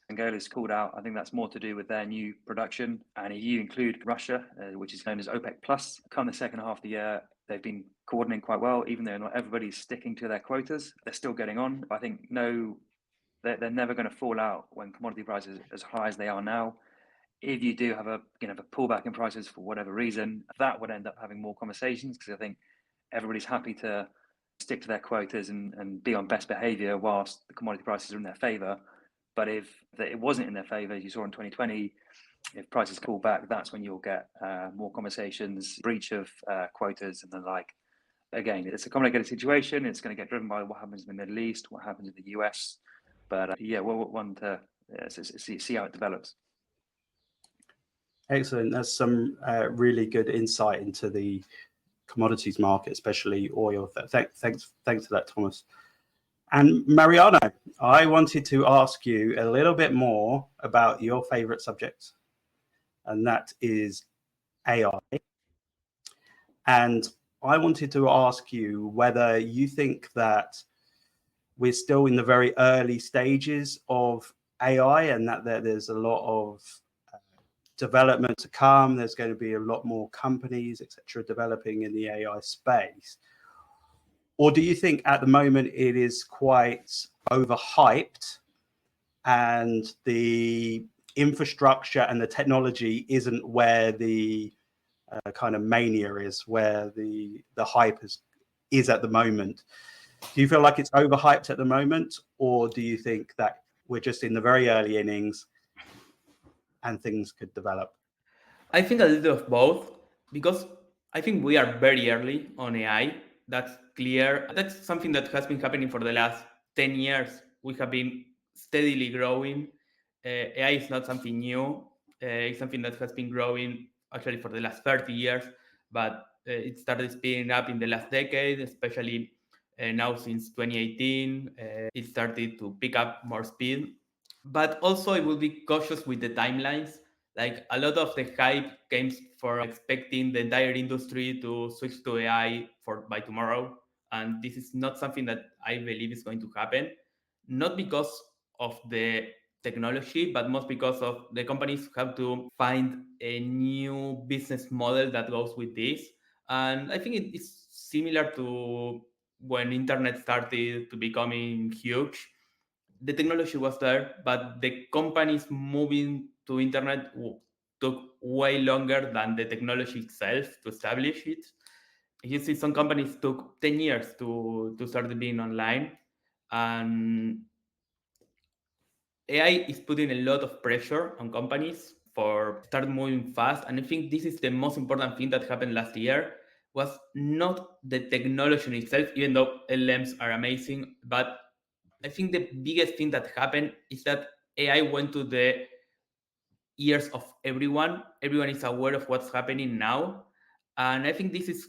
Angola's called out, I think that's more to do with their new production. And if you include Russia, which is known as OPEC Plus, come the second half of the year, they've been coordinating quite well, even though not everybody's sticking to their quotas. They're still getting on. I think they're never going to fall out when commodity prices are as high as they are now. If you do have a pullback in prices for whatever reason, that would end up having more conversations, because I think everybody's happy to stick to their quotas and be on best behavior whilst the commodity prices are in their favor. But if it wasn't in their favor, as you saw in 2020, if prices pull back, that's when you'll get more conversations, breach of quotas and the like. Again, it's a complicated situation. It's going to get driven by what happens in the Middle East, what happens in the US. But we'll want to see how it develops. Excellent. That's some really good insight into the commodities market, especially oil. Thanks for that, Thomas. And Mariano, I wanted to ask you a little bit more about your favorite subject, and that is AI. And I wanted to ask you whether you think that we're still in the very early stages of AI, and that there's a lot of development to come. There's going to be a lot more companies, etc., developing in the AI space? Or do you think at the moment it is quite overhyped and the infrastructure and the technology isn't where the kind of mania is, where the hype is at the moment? Do you feel like it's overhyped at the moment, or do you think that we're just in the very early innings and things could develop? I think a little of both, because I think we are very early on AI. That's clear. That's something that has been happening for the last 10 years. We have been steadily growing. AI is not something new. It's something that has been growing actually for the last 30 years, but it started speeding up in the last decade, especially now since 2018. It started to pick up more speed. But also I will be cautious with the timelines. Like, a lot of the hype came for expecting the entire industry to switch to AI by tomorrow. And this is not something that I believe is going to happen. Not because of the technology, but most because of the companies have to find a new business model that goes with this. And I think it is similar to when internet started to becoming huge. The technology was there, but the companies moving to internet took way longer than the technology itself to establish it. You see, some companies took 10 years to start being online, and AI is putting a lot of pressure on companies for start moving fast. And I think this is the most important thing that happened last year, was not the technology in itself, even though LLMs are amazing, but I think the biggest thing that happened is that AI went to the ears of everyone. Everyone is aware of what's happening now. And I think this is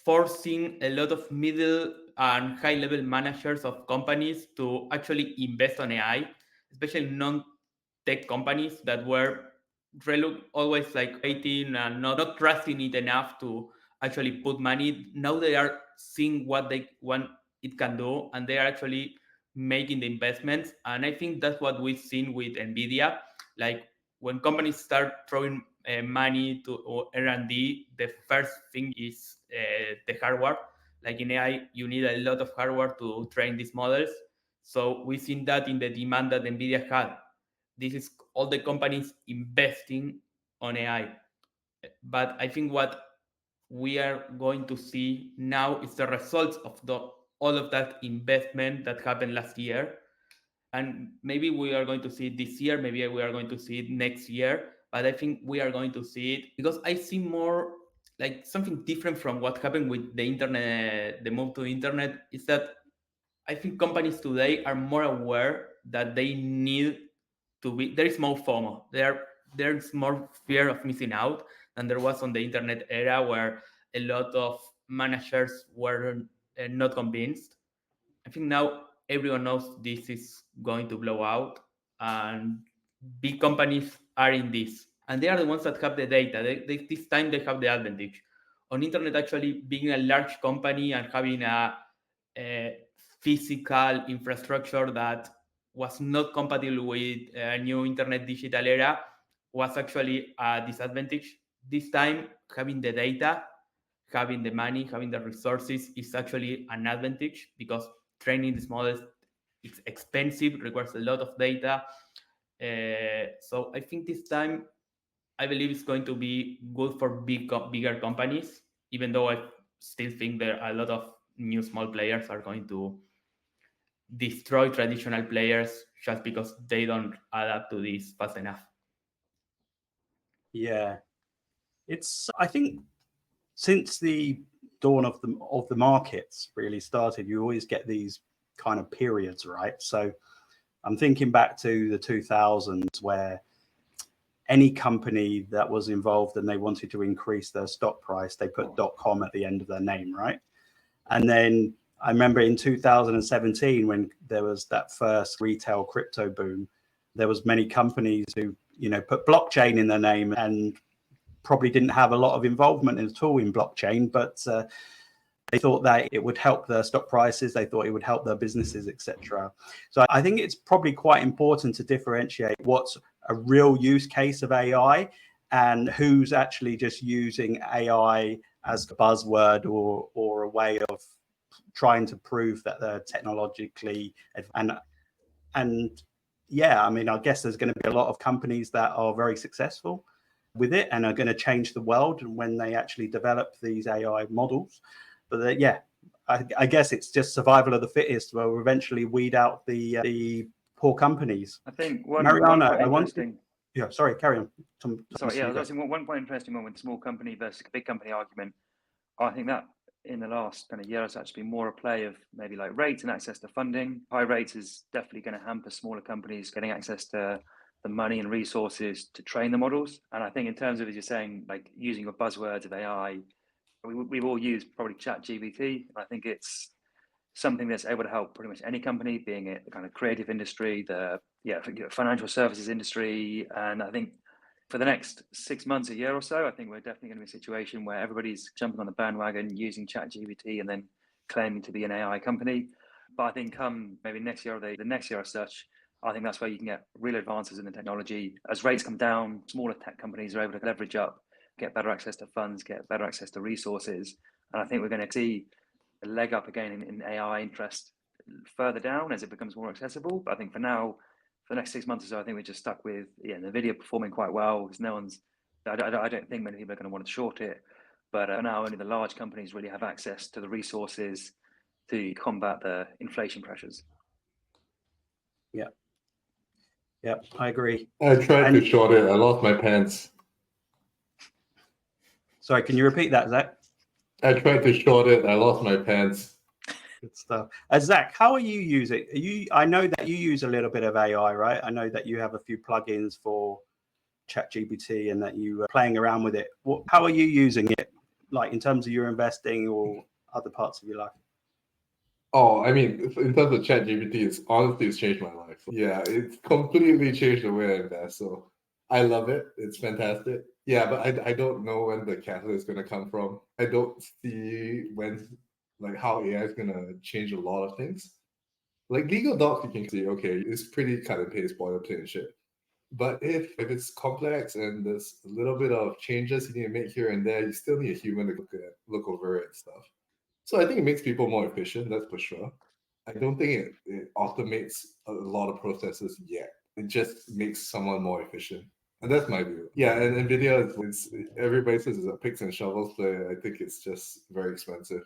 forcing a lot of middle and high-level managers of companies to actually invest on AI, especially non-tech companies that were always like waiting and not trusting it enough to actually put money. Now they are seeing what it can do, and they are actually making the investments. And I think that's what we've seen with NVIDIA. Like, when companies start throwing money to R&D, the first thing is the hardware. Like in AI, you need a lot of hardware to train these models. So we've seen that in the demand that NVIDIA had. This is all the companies investing on AI. But I think what we are going to see now is the results of all of that investment that happened last year. And maybe we are going to see it this year, maybe we are going to see it next year, but I think we are going to see it because I see more like something different from what happened with the internet. The move to internet is that I think companies today are more aware that they need to be, there is more FOMO. There's more fear of missing out than there was on the internet era, where a lot of managers were not convinced. I think now everyone knows this is going to blow out, and big companies are in this, and they are the ones that have the data. This time they have the advantage. On internet, actually being a large company and having a physical infrastructure that was not compatible with a new internet digital era was actually a disadvantage. This time, having the data, having the money, having the resources is actually an advantage, because training these models, it's expensive, requires a lot of data. So I think this time, I believe it's going to be good for bigger companies, even though I still think there are a lot of new small players are going to destroy traditional players just because they don't adapt to this fast enough. Yeah, I think since the dawn of the markets really started, you always get these kind of periods, right? So I'm thinking back to the 2000s, where any company that was involved and they wanted to increase their stock price, they put .com at the end of their name, right? And then I remember in 2017, when there was that first retail crypto boom, there was many companies who, put blockchain in their name and probably didn't have a lot of involvement at all in blockchain, but They thought that it would help their stock prices. They thought it would help their businesses, etc. So I think it's probably quite important to differentiate what's a real use case of AI and who's actually just using AI as a buzzword or a way of trying to prove that they're technologically and yeah, I mean, I guess there's going to be a lot of companies that are very successful with it and are going to change the world when they actually develop these AI models. But yeah, I guess it's just survival of the fittest. Will eventually weed out the poor companies. I think Mariano, one I want interesting. Yeah, sorry, carry on. Sorry, yeah, I was asking one point interesting one with the small company versus big company argument. I think that in the last kind of year, it's actually been more a play of maybe like rates and access to funding. High rates is definitely going to hamper smaller companies getting access to the money and resources to train the models. And I think in terms of, as you're saying, like using your buzzwords of AI, we've all used probably ChatGPT. I think it's something that's able to help pretty much any company, being it the kind of creative industry, the financial services industry. And I think for the next 6 months, a year or so, I think we're definitely going to be in a situation where everybody's jumping on the bandwagon using ChatGPT and then claiming to be an AI company. But I think come maybe next year or the next year as such, I think that's where you can get real advances in the technology. As rates come down, smaller tech companies are able to leverage up, get better access to funds, get better access to resources. And I think we're going to see a leg up again in AI interest further down as it becomes more accessible. But I think for now, for the next 6 months or so, I think we're just stuck with NVIDIA performing quite well because I don't think many people are going to want to short it. But for now, only the large companies really have access to the resources to combat the inflation pressures. Yeah, I agree. I tried to short it. I lost my pants. Sorry, can you repeat that, Zach? I tried to short it. I lost my pants. Good stuff. Zach, how are you using? I know that you use a little bit of AI, right? I know that you have a few plugins for ChatGPT and that you are playing around with it. How are you using it, like in terms of your investing or other parts of your life? Oh, I mean, in terms of ChatGPT, it's changed my life. Yeah, it's completely changed the way I invest. So I love it. It's fantastic. Yeah, but I don't know when the catalyst is going to come from. I don't see how AI is going to change a lot of things. Like legal docs, you can see, okay, it's pretty cut and paste, boilerplate and shit. But if it's complex and there's a little bit of changes you need to make here and there, you still need a human to look over it and stuff. So I think it makes people more efficient, that's for sure. I don't think it automates a lot of processes yet. It just makes someone more efficient. And that's my view. Yeah, and NVIDIA, everybody says it's a picks and shovels play. I think it's just very expensive.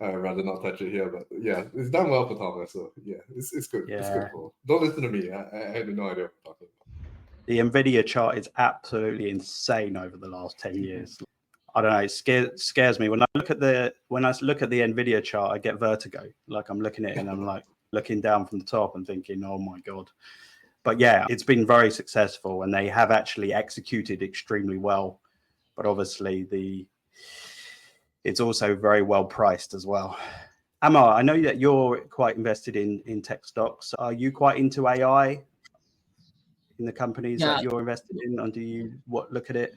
I'd rather not touch it here, but yeah, it's done well for Thomas. So yeah, it's good. Yeah. It's good for. Don't listen to me. I have no idea what I'm talking about. The NVIDIA chart is absolutely insane over the last 10 years. I don't know, it scares me. When I look at the NVIDIA chart, I get vertigo. Like I'm looking at it and I'm like looking down from the top and thinking, oh my God. But yeah, it's been very successful and they have actually executed extremely well. But obviously it's also very well priced as well. Amar, I know that you're quite invested in tech stocks. Are you quite into AI in the companies that you're invested in? And do you look at it?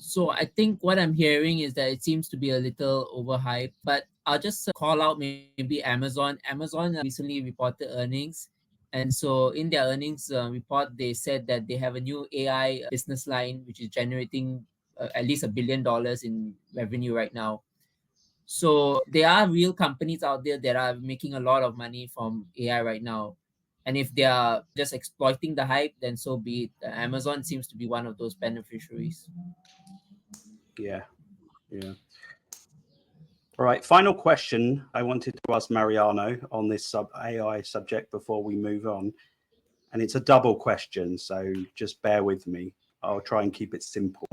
So I think what I'm hearing is that it seems to be a little overhyped, but I'll just call out maybe Amazon. Amazon recently reported earnings. And so in their earnings report, they said that they have a new AI business line, which is generating at least $1 billion in revenue right now. So there are real companies out there that are making a lot of money from AI right now. And if they are just exploiting the hype, then so be it. Amazon seems to be one of those beneficiaries. Yeah. All right, final question I wanted to ask Mariano on this AI subject before we move on. And it's a double question, so just bear with me. I'll try and keep it simple.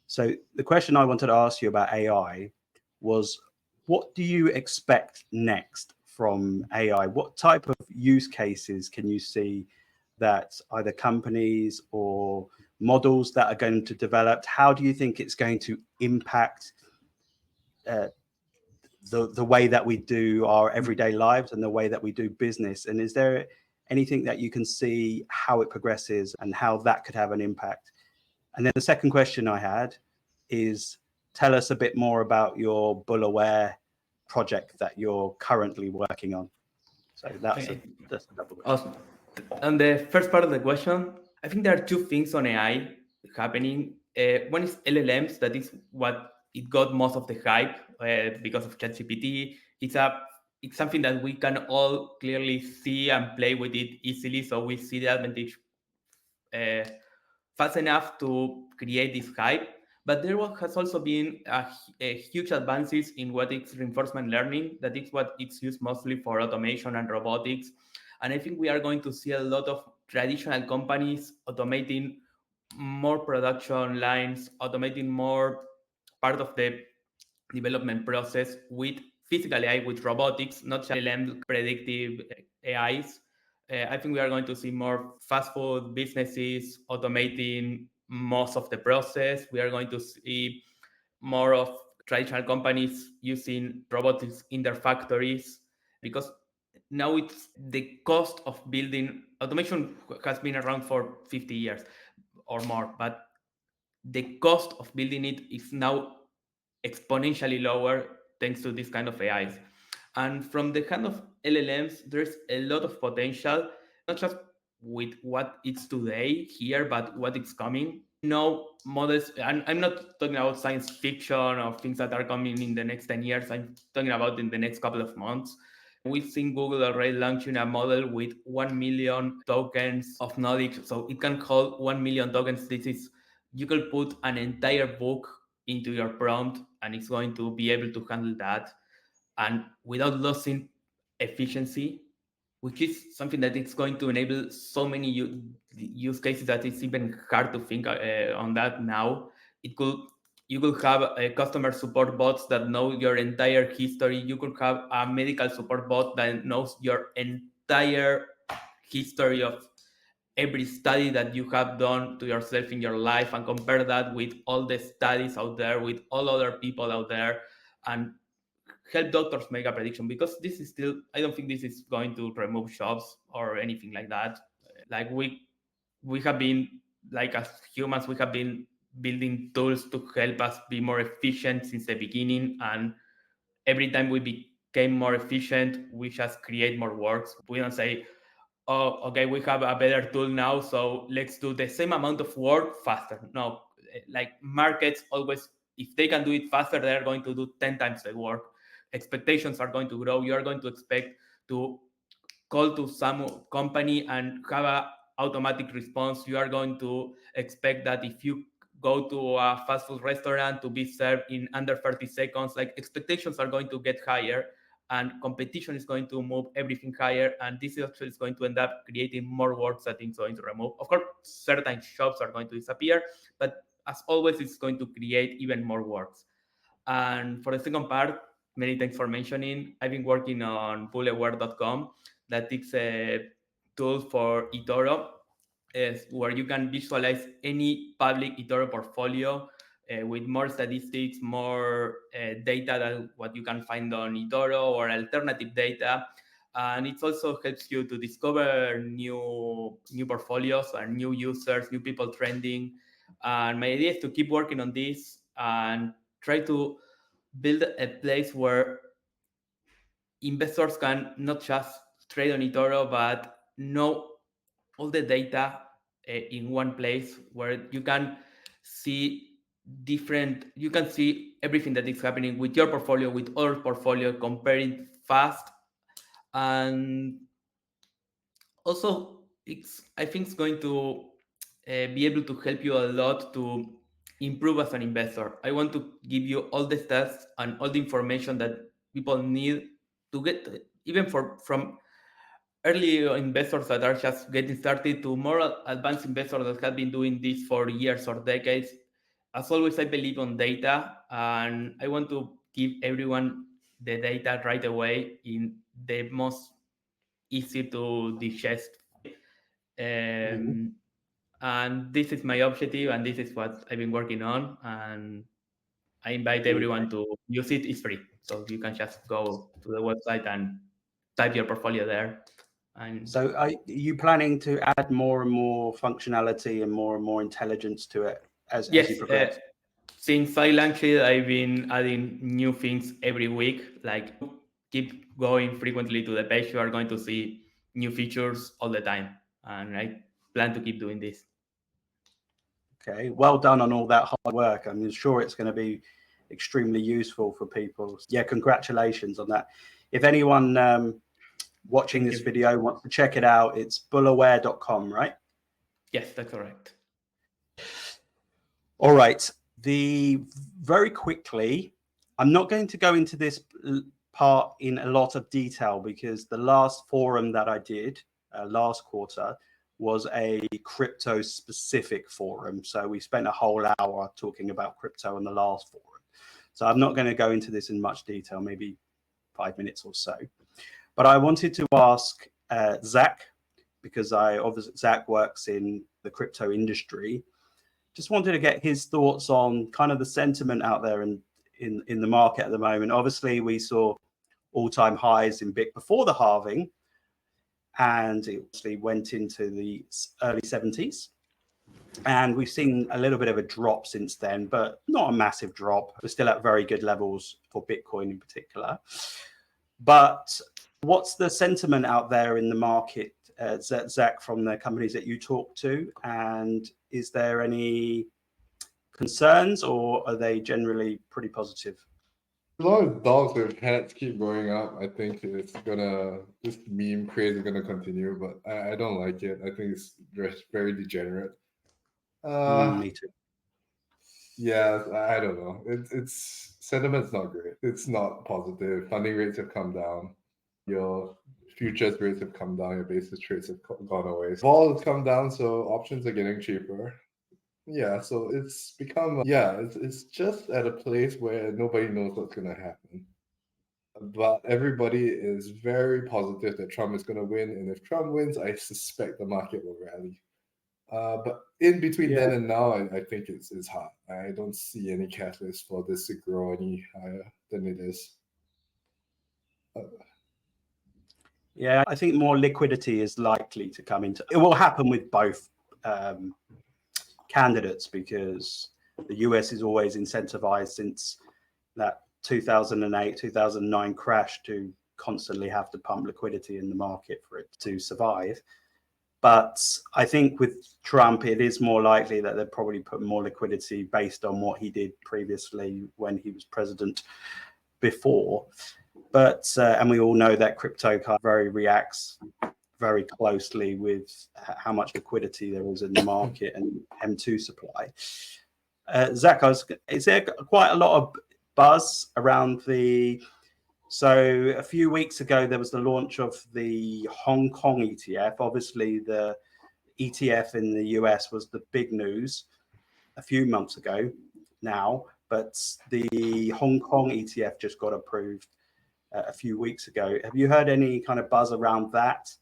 So the question I wanted to ask you about AI was, what do you expect next from AI? What type of use cases can you see that either companies or models that are going to develop? How do you think it's going to impact the way that we do our everyday lives and the way that we do business? And is there anything that you can see how it progresses and how that could have an impact? And then the second question I had is, tell us a bit more about your 𝗏𝗏 project that you're currently working on. So that's a double question. Awesome. On the first part of the question, I think there are two things on AI happening. One is LLMs, that is what it got most of the hype because of ChatGPT. It's something that we can all clearly see and play with it easily, so we see the advantage fast enough to create this hype. But there has also been a huge advances in what is reinforcement learning. That is what it's used mostly for automation and robotics. And I think we are going to see a lot of traditional companies automating more production lines, automating more part of the development process with physical AI, with robotics, not just LLM predictive AIs. I think we are going to see more fast food businesses automating most of the process. We are going to see more of traditional companies using robotics in their factories, because now it's the cost of building automation has been around for 50 years or more, but the cost of building it is now exponentially lower thanks to this kind of AIs. And from the kind of LLMs, there's a lot of potential, not just with what it's today here, but what it's coming. Models, and I'm not talking about science fiction or things that are coming in the next 10 years. I'm talking about in the next couple of months. We've seen Google already launching a model with 1 million tokens of knowledge. So it can hold 1 million tokens. You can put an entire book into your prompt and it's going to be able to handle that, and without losing efficiency, which is something that it's going to enable so many use cases that it's even hard to think on that now. You could have a customer support bots that know your entire history. You could have a medical support bot that knows your entire history of every study that you have done to yourself in your life, and compare that with all the studies out there, with all other people out there, and help doctors make a prediction. Because this is still, I don't think this is going to remove jobs or anything like that. Like we have been, like as humans, we have been building tools to help us be more efficient since the beginning, and every time we became more efficient, we just create more works. We don't say, oh, okay, we have a better tool now, so let's do the same amount of work faster. No, like markets always, if they can do it faster, they're going to do 10 times the work. Expectations are going to grow. You are going to expect to call to some company and have an automatic response. You are going to expect that if you go to a fast food restaurant to be served in under 30 seconds, like expectations are going to get higher, and competition is going to move everything higher, and this actually is going to end up creating more work that it's going to remove. Of course, certain jobs are going to disappear, but as always, it's going to create even more works. And for the second part, many thanks for mentioning. I've been working on bulletware.com. That is a tool for eToro, where you can visualize any public eToro portfolio with more statistics, more data than what you can find on eToro, or alternative data. And it also helps you to discover new portfolios and new users, new people trending. And my idea is to keep working on this and try to build a place where investors can not just trade on eToro, but know all the data in one place, where you can see everything that is happening with your portfolio, with other portfolio, compare it fast. And also, I think it's going to be able to help you a lot to improve as an investor. I want to give you all the stats and all the information that people need to get, even from early investors that are just getting started to more advanced investors that have been doing this for years or decades. As always, I believe on data, and I want to give everyone the data right away in the most easy to digest. And this is my objective, and this is what I've been working on, and I invite everyone to use it. It's free, so you can just go to the website and type your portfolio there. And so are you planning to add more and more functionality and more intelligence to it as you progress? Since I launched it, I've been adding new things every week. Like, keep going frequently to the page. You are going to see new features all the time. And I plan to keep doing this. Okay, well done on all that hard work. I'm sure it's going to be extremely useful for people. Yeah, congratulations on that. If anyone watching this video wants to check it out, it's 𝗂𝗶𝗆𝗏.com, right? Yes, that's correct. All right. Very quickly, I'm not going to go into this part in a lot of detail because the last forum that I did last quarter was a crypto specific forum. So we spent a whole hour talking about crypto in the last forum. So I'm not going to go into this in much detail, maybe 5 minutes or so. But I wanted to ask Zach, because obviously Zach works in the crypto industry. Just wanted to get his thoughts on kind of the sentiment out there in the market at the moment. Obviously, we saw all-time highs in BIC before the halving, and it actually went into the early 70s. And we've seen a little bit of a drop since then, but not a massive drop. We're still at very good levels for Bitcoin in particular. But what's the sentiment out there in the market, Zach, from the companies that you talk to? And is there any concerns, or are they generally pretty positive? A lot of dogs with hats keep going up. I think this meme craze is gonna continue, but I don't like it. I think it's just very degenerate. Me too. Yeah, I don't know. It's sentiment's not great. It's not positive. Funding rates have come down. Your futures rates have come down. Your basis trades have gone away. Vol has come down, so options are getting cheaper. Yeah, so it's become it's just at a place where nobody knows what's gonna happen. But everybody is very positive that Trump is gonna win, and if Trump wins, I suspect the market will rally. But in between then and now, I think it's hard. I don't see any catalyst for this to grow any higher than it is. Yeah, I think more liquidity is likely to come into. It will happen with both candidates, because the US is always incentivized since that 2008, 2009 crash to constantly have to pump liquidity in the market for it to survive. But I think with Trump, it is more likely that they'll probably put more liquidity based on what he did previously when he was president before. But and we all know that crypto reacts very closely with how much liquidity there is in the market and M2 supply. Zach, is there quite a lot of buzz around so a few weeks ago, there was the launch of the Hong Kong ETF. Obviously, the ETF in the US was the big news a few months ago now, but the Hong Kong ETF just got approved a few weeks ago. Have you heard any kind of buzz around that?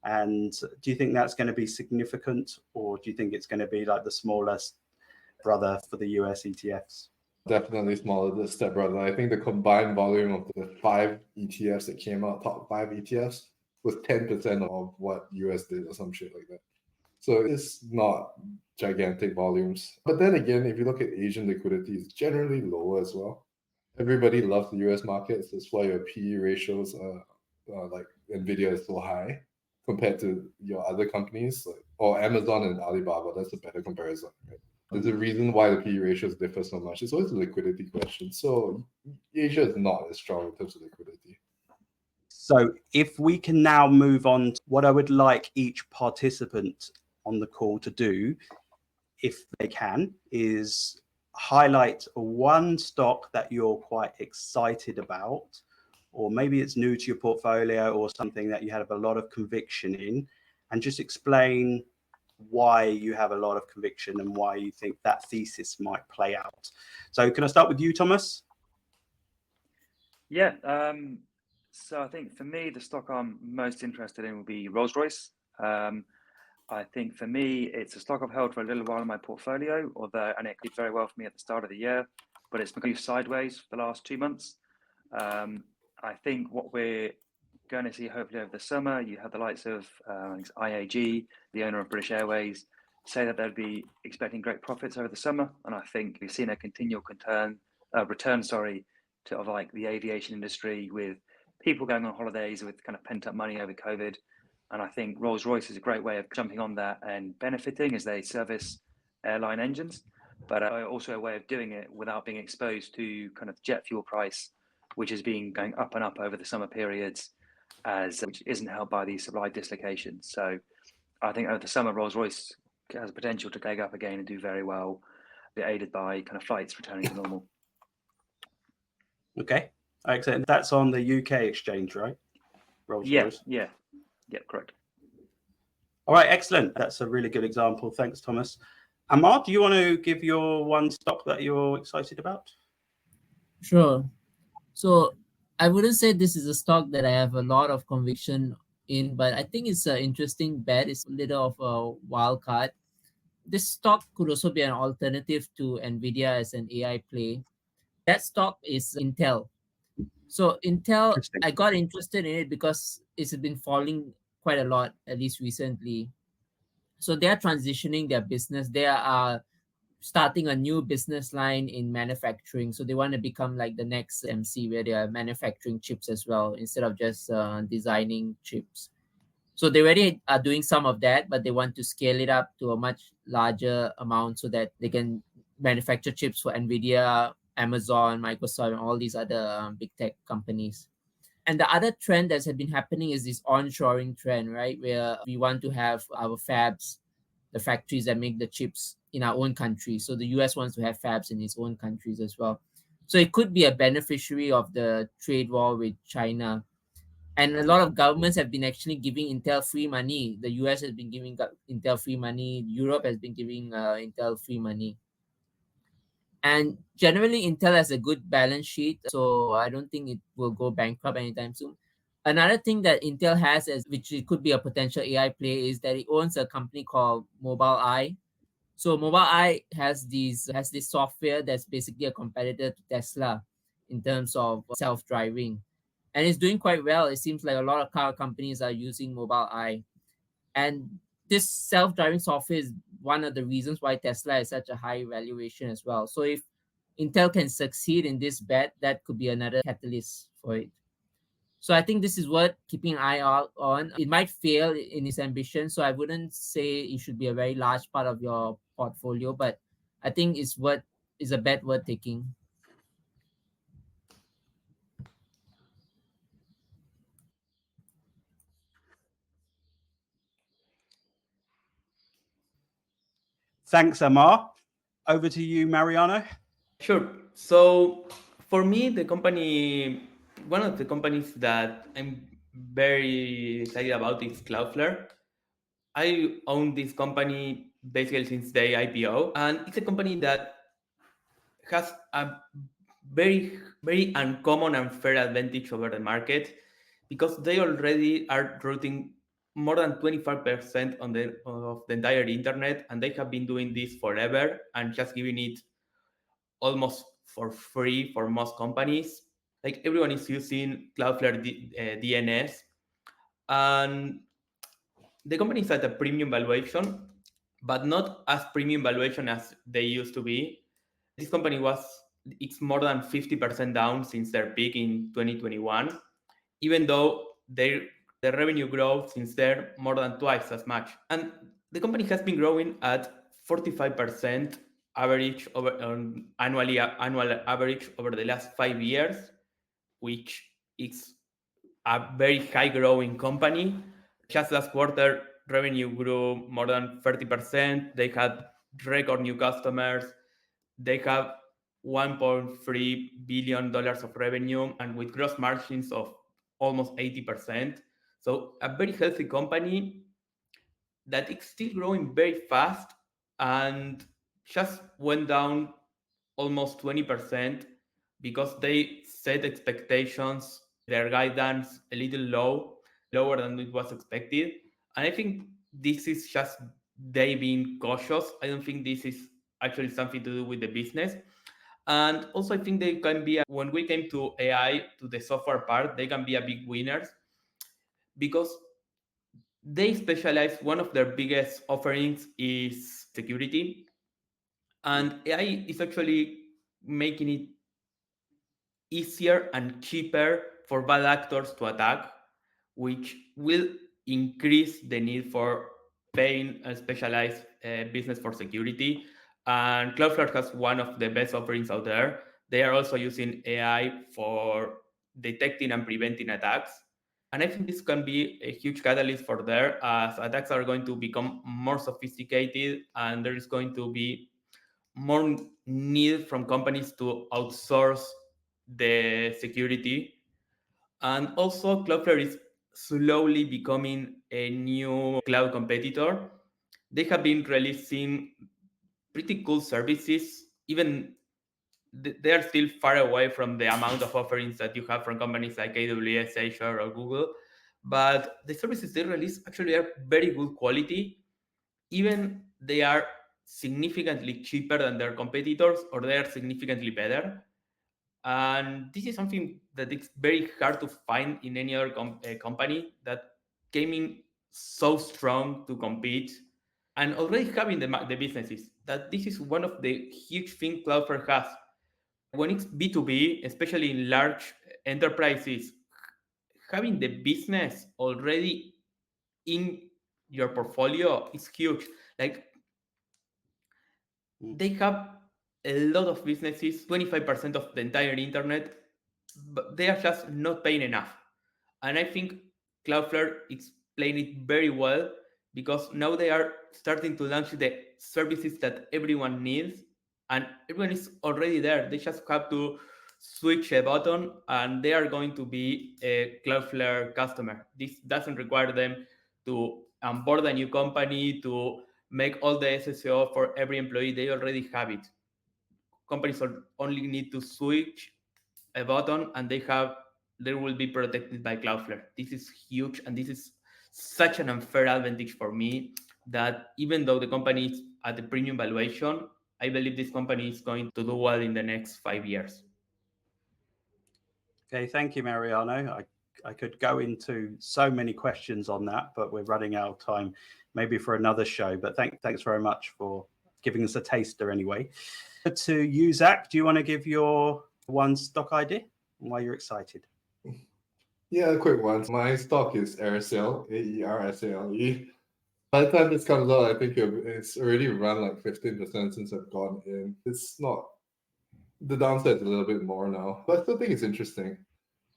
And do you think that's going to be significant, or do you think it's going to be like the smallest brother for the US ETFs? Definitely smaller than stepbrother. I think the combined volume of the 5 ETFs that came out, top 5 ETFs, was 10% of what US did or some shit like that. So it's not gigantic volumes. But then again, if you look at Asian liquidity, it's generally lower as well. Everybody loves the US markets. That's why your PE ratios are like NVIDIA is so high compared to your other companies, or Amazon and Alibaba. That's a better comparison, right? There's a reason why the PE ratios differ so much. It's always a liquidity question. So Asia is not as strong in terms of liquidity. So if we can now move on to what I would like each participant on the call to do, if they can, is highlight one stock that you're quite excited about, or maybe it's new to your portfolio or something that you have a lot of conviction in, and just explain why you have a lot of conviction and why you think that thesis might play out. So can I start with you, Thomas? Yeah, so I think for me, the stock I'm most interested in will be Rolls-Royce. I think for me, it's a stock I've held for a little while in my portfolio, and it did very well for me at the start of the year, but it's moved sideways for the last 2 months. I think what we're going to see hopefully over the summer, you have the likes of IAG, the owner of British Airways, say that they'd be expecting great profits over the summer, and I think we've seen a continual return to like the aviation industry, with people going on holidays with kind of pent up money over COVID. And I think Rolls-Royce is a great way of jumping on that and benefiting as they service airline engines, but also a way of doing it without being exposed to kind of jet fuel price, which has been going up and up over the summer periods, which isn't helped by these supply dislocations. So I think over the summer, Rolls-Royce has potential to leg up again and do very well, aided by kind of flights returning to normal. Okay, excellent. That's on the UK exchange, right? Rolls-Royce. Yeah, correct. All right, excellent. That's a really good example. Thanks, Thomas. Amar, do you want to give your one stock that you're excited about? Sure. So I wouldn't say this is a stock that I have a lot of conviction in, but I think it's an interesting bet. It's a little of a wild card. This stock could also be an alternative to NVIDIA as an AI play. That stock is Intel. So Intel, I got interested in it because it's been falling quite a lot, at least recently. So they're transitioning their business. They are starting a new business line in manufacturing. So they want to become like the next MC, where they are manufacturing chips as well, instead of just designing chips. So they already are doing some of that, but they want to scale it up to a much larger amount so that they can manufacture chips for NVIDIA, Amazon, Microsoft, and all these other big tech companies. And the other trend that's been happening is this onshoring trend, right? Where we want to have our fabs, the factories that make the chips, in our own country. So the US wants to have fabs in its own countries as well. So it could be a beneficiary of the trade war with China. And a lot of governments have been actually giving Intel free money. The US has been giving Intel free money. Europe has been giving Intel free money. And generally, Intel has a good balance sheet, so I don't think it will go bankrupt anytime soon. Another thing that Intel has, which it could be a potential AI play, is that it owns a company called Mobileye. So Mobileye has this software that's basically a competitor to Tesla in terms of self-driving. And it's doing quite well. It seems like a lot of car companies are using Mobileye. And this self-driving software is one of the reasons why Tesla is such a high valuation as well. So if Intel can succeed in this bet, that could be another catalyst for it. So I think this is worth keeping an eye out on. It might fail in its ambition, so I wouldn't say it should be a very large part of your portfolio, but I think it's a bet worth taking. Thanks, Amar. Over to you, Mariano. Sure. So for me, one of the companies that I'm very excited about is Cloudflare. I own this company basically since the IPO, and it's a company that has a very, very uncommon and fair advantage over the market, because they already are routing more than 25% of the entire internet, and they have been doing this forever and just giving it almost for free for most companies. Like, everyone is using Cloudflare DNS, and the company is at a premium valuation, but not as premium valuation as they used to be. This company it's more than 50% down since their peak in 2021, even though their revenue growth since there more than twice as much. And the company has been growing at 45% average annual average over the last 5 years, which is a very high growing company. Just last quarter, revenue grew more than 30%. They had record new customers. They have $1.3 billion of revenue, and with gross margins of almost 80%. So a very healthy company that is still growing very fast, and just went down almost 20% because they set expectations, their guidance a little lower than it was expected. And I think this is just they being cautious. I don't think this is actually something to do with the business. And also, I think they can be, when we came to AI, to the software part, they can be a big winners, because they specialize. One of their biggest offerings is security. And AI is actually making it easier and cheaper for bad actors to attack, which will increase the need for paying a specialized business for security. And Cloudflare has one of the best offerings out there. They are also using AI for detecting and preventing attacks. And I think this can be a huge catalyst for there, as attacks are going to become more sophisticated and there is going to be more need from companies to outsource the security. And also Cloudflare is slowly becoming a new cloud competitor. They have been releasing pretty cool services, even they are still far away from the amount of offerings that you have from companies like AWS, Azure, or Google. But the services they release actually are very good quality. Even they are significantly cheaper than their competitors, or they are significantly better. And this is something that it's very hard to find in any other company that came in so strong to compete and already having the businesses. That this is one of the huge things Cloudflare has. When it's B2B, especially in large enterprises, having the business already in your portfolio is huge. Like, they have a lot of businesses, 25% of the entire internet, but they are just not paying enough. And I think Cloudflare is playing it very well, because now they are starting to launch the services that everyone needs, and everyone is already there. They just have to switch a button and they are going to be a Cloudflare customer. This doesn't require them to onboard a new company, to make all the SSO for every employee. They already have it. Companies only need to switch a button and they will be protected by Cloudflare. This is huge, and this is such an unfair advantage for me that even though the company is at a premium valuation, I believe this company is going to do well in the next 5 years. Okay, thank you, Mariano. I could go into so many questions on that, but we're running out of time, maybe for another show. But thanks very much for giving us a taster anyway. To you, Zach, do you want to give your one stock idea and why you're excited? Yeah, a quick one. My stock is Aersale, AERSALE. By the time this comes out, I think it's already run like 15% since I've gone in. It's not, the downside is a little bit more now, but I still think it's interesting.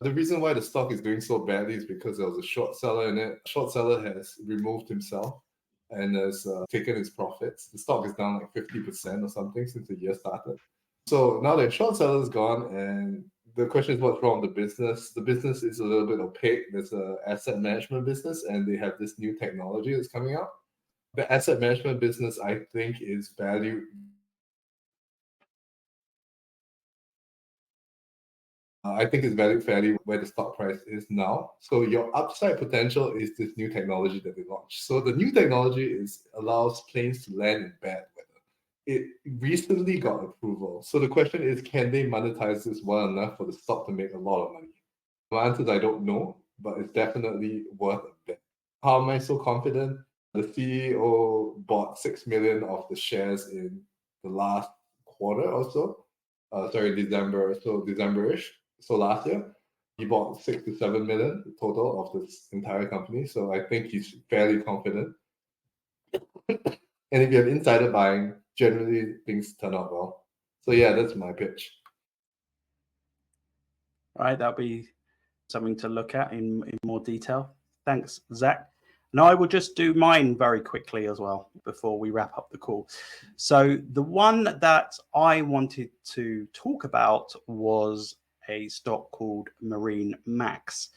The reason why the stock is doing so badly is because there was a short seller in it. Short seller has removed himself and has taken his profits. The stock is down like 50% or something since the year started. So now the short seller is gone, and the question is what's wrong with the business. The business is a little bit opaque. There's an asset management business, and they have this new technology that's coming out. The asset management business, I think, is valued. I think it's valued fairly where the stock price is now. So your upside potential is this new technology that they launched. So the new technology allows planes to land in bad weather. It recently got approval. So the question is, can they monetize this well enough for the stock to make a lot of money? My answer is I don't know, but it's definitely worth a bet. How am I so confident? The CEO bought 6 million of the shares in the last quarter or so. December, so December-ish. So last year, he bought 6 to 7 million total of this entire company. So I think he's fairly confident. And if you have insider buying, generally things turn out well. So yeah, that's my pitch. All right, that'll be something to look at in more detail. Thanks, Zach. Now I will just do mine very quickly as well before we wrap up the call. So the one that I wanted to talk about was a stock called MarineMax.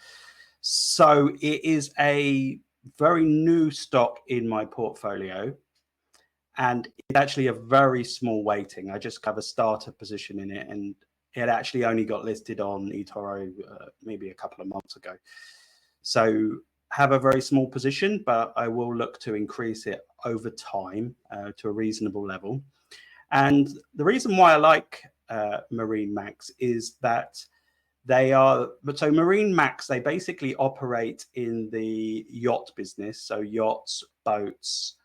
So it is a very new stock in my portfolio, and it's actually a very small weighting. I just have a starter position in it, and it actually only got listed on eToro maybe a couple of months ago. So have a very small position, but I will look to increase it over time to a reasonable level. And the reason why I like MarineMax is that MarineMax, they basically operate in the yacht business, so yachts, boats,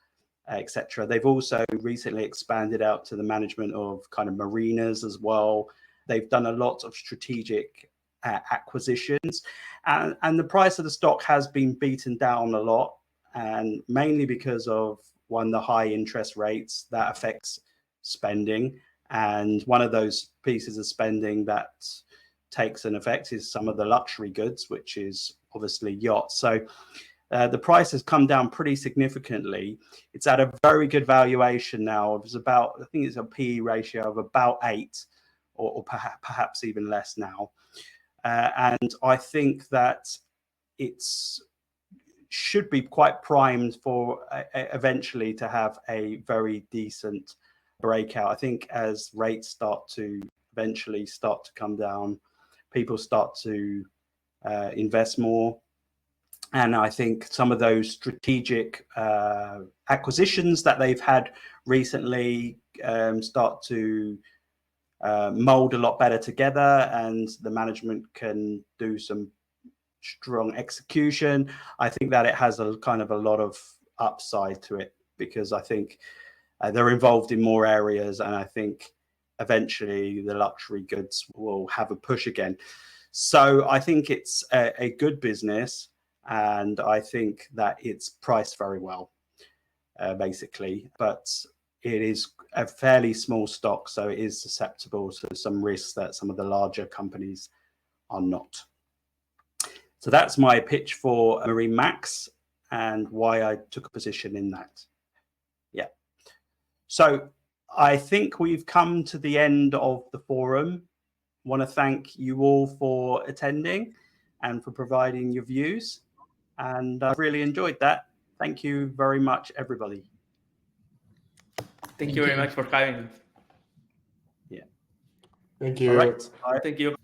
etc. They've also recently expanded out to the management of kind of marinas as well. They've done a lot of strategic acquisitions, and the price of the stock has been beaten down a lot, and mainly because of the high interest rates that affects spending. And one of those pieces of spending that takes an effect is some of the luxury goods, which is obviously yachts. So the price has come down pretty significantly. It's at a very good valuation now. It was about, I think it's a PE ratio of about 8, or perhaps even less now. And I think that it's should be quite primed for eventually to have a very decent breakout. I think as rates start to eventually start to come down, people start to invest more. And I think some of those strategic acquisitions that they've had recently start to mold a lot better together, and the management can do some strong execution. I think that it has a kind of a lot of upside to it, because I think they're involved in more areas, and I think eventually the luxury goods will have a push again. So I think it's a good business, and I think that it's priced very well, basically. But it is a fairly small stock, so it is susceptible to some risks that some of the larger companies are not. So that's my pitch for MarineMax and why I took a position in that. Yeah. So I think we've come to the end of the forum. I want to thank you all for attending and for providing your views. And I've really enjoyed that. Thank you very much, everybody. Thank you very much for having us. Yeah. Thank you. All right. Thank you.